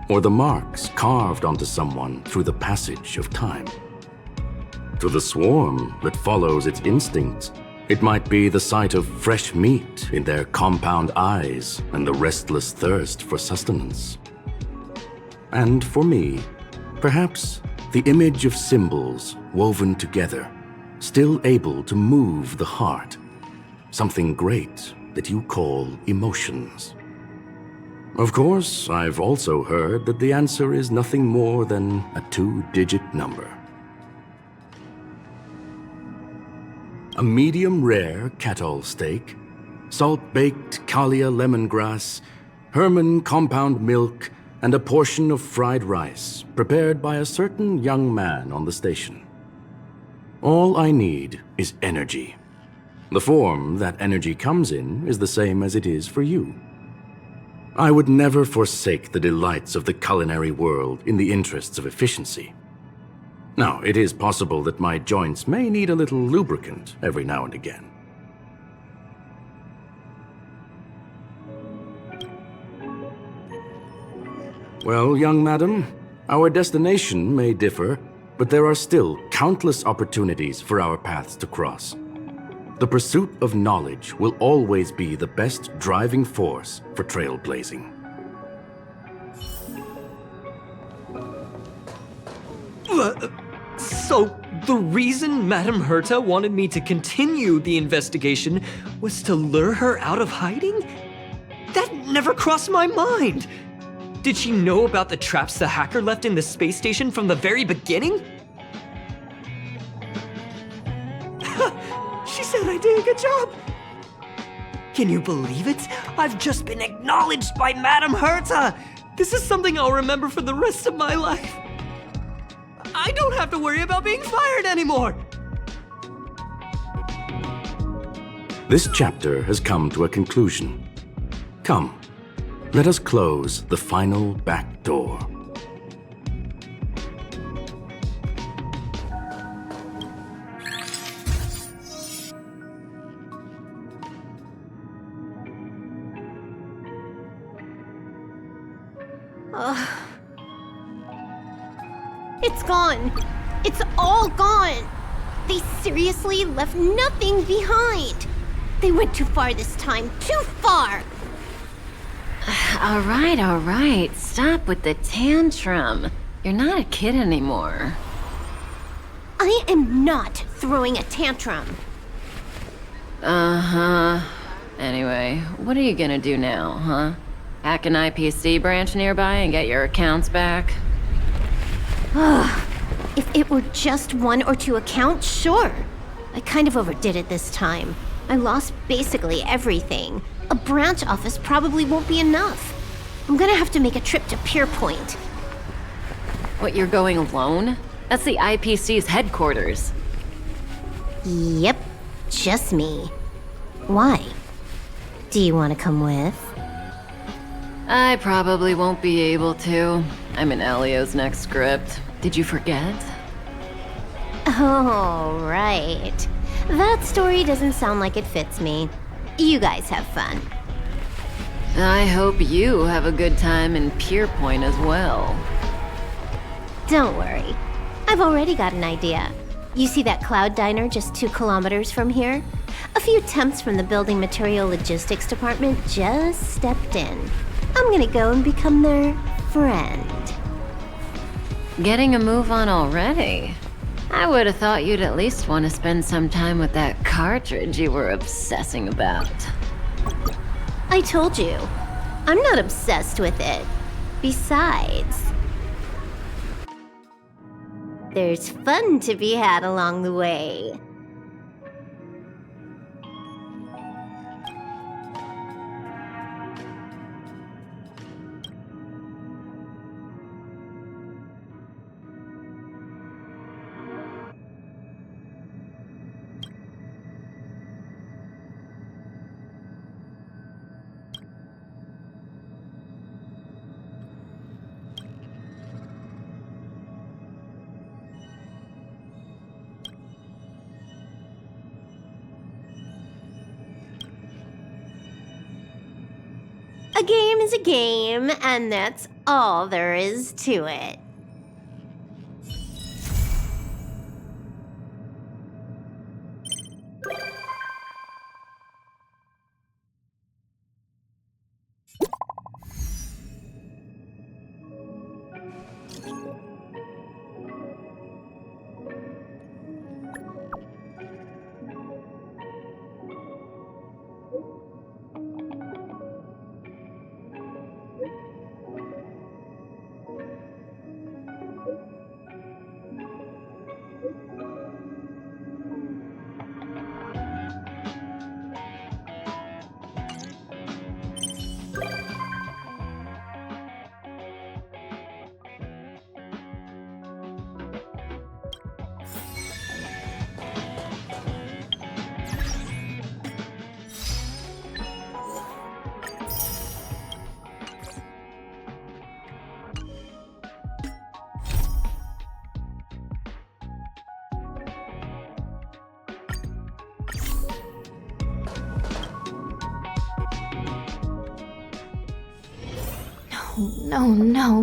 or the marks carved onto someone through the passage of time. To the swarm that follows its instincts, it might be the sight of fresh meat in their compound eyes and the restless thirst for sustenance. And for me, perhaps the image of symbols woven together, still able to move the heart, something great that you call emotions. Of course, I've also heard that the answer is nothing more than a 2-digit number. A medium-rare Catol steak, salt-baked Kalia lemongrass, Herman compound milk, and a portion of fried rice prepared by a certain young man on the station. All I need is energy. The form that energy comes in is the same as it is for you. I would never forsake the delights of the culinary world in the interests of efficiency. Now, it is possible that my joints may need a little lubricant every now and again. Well, young madam, our destination may differ, but there are still countless opportunities for our paths to cross. The pursuit of knowledge will always be the best driving force for trailblazing. So, the reason Madame Herta wanted me to continue the investigation was to lure her out of hiding? That never crossed my mind! Did she know about the traps the hacker left in the space station from the very beginning? She said I did a good job! Can you believe it? I've just been acknowledged by Madame Herta! This is something I'll remember for the rest of my life. I don't have to worry about being fired anymore! This chapter has come to a conclusion. Come, let us close the final back door. It's gone. It's all gone. They seriously left nothing behind. They went too far this time. Too far. All right. Stop with the tantrum. You're not a kid anymore. I am not throwing a tantrum. Uh-huh. Anyway, what are you gonna do now, huh? Hack an IPC branch nearby and get your accounts back? If it were just 1 or 2 accounts, sure. I kind of overdid it this time. I lost basically everything. A branch office probably won't be enough. I'm gonna have to make a trip to Pier Point. What, you're going alone? That's the IPC's headquarters. Yep, just me. Why? Do you want to come with? I probably won't be able to. I'm in Alio's next script. Did you forget? Oh, right. That story doesn't sound like it fits me. You guys have fun. I hope you have a good time in Pierpoint as well. Don't worry. I've already got an idea. You see that cloud diner just 2 kilometers from here? A few temps from the building material logistics department just stepped in. I'm gonna go and become their friend. Getting a move on already? I would have thought you'd at least want to spend some time with that cartridge you were obsessing about. I told you, I'm not obsessed with it. Besides, there's fun to be had along the way. A game is a game, and that's all there is to it. No.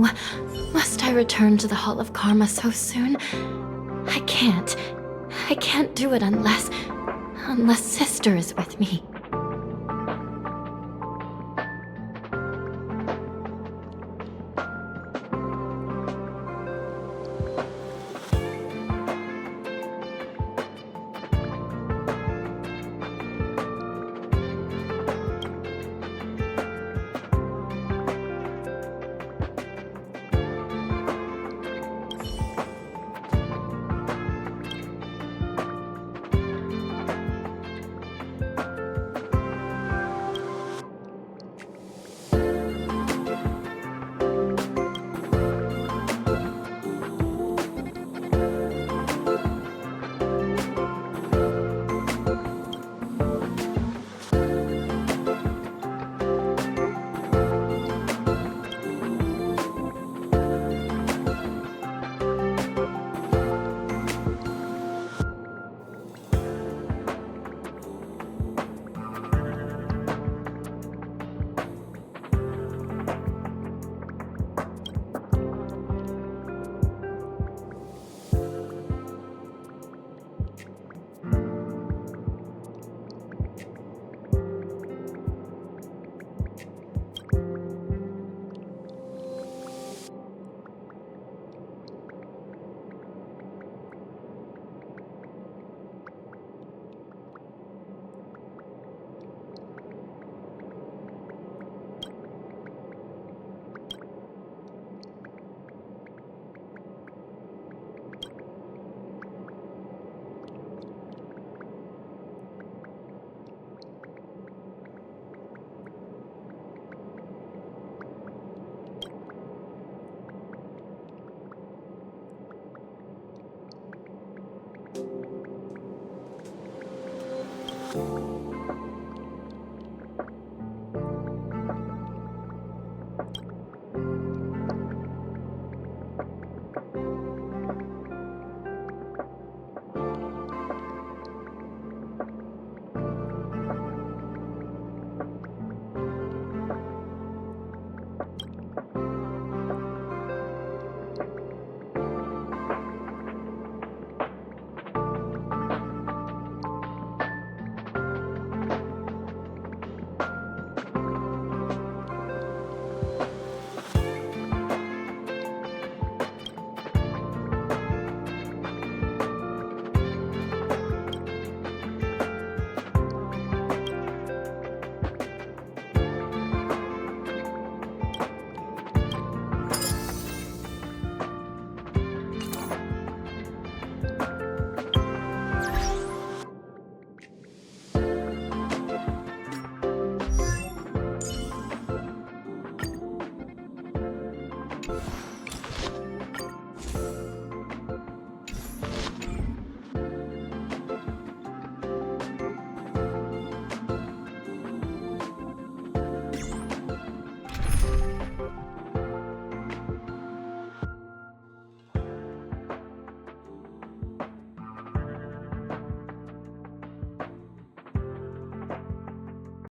Must I return to the Hall of Karma so soon? I can't. I can't do it unless Sister is with me.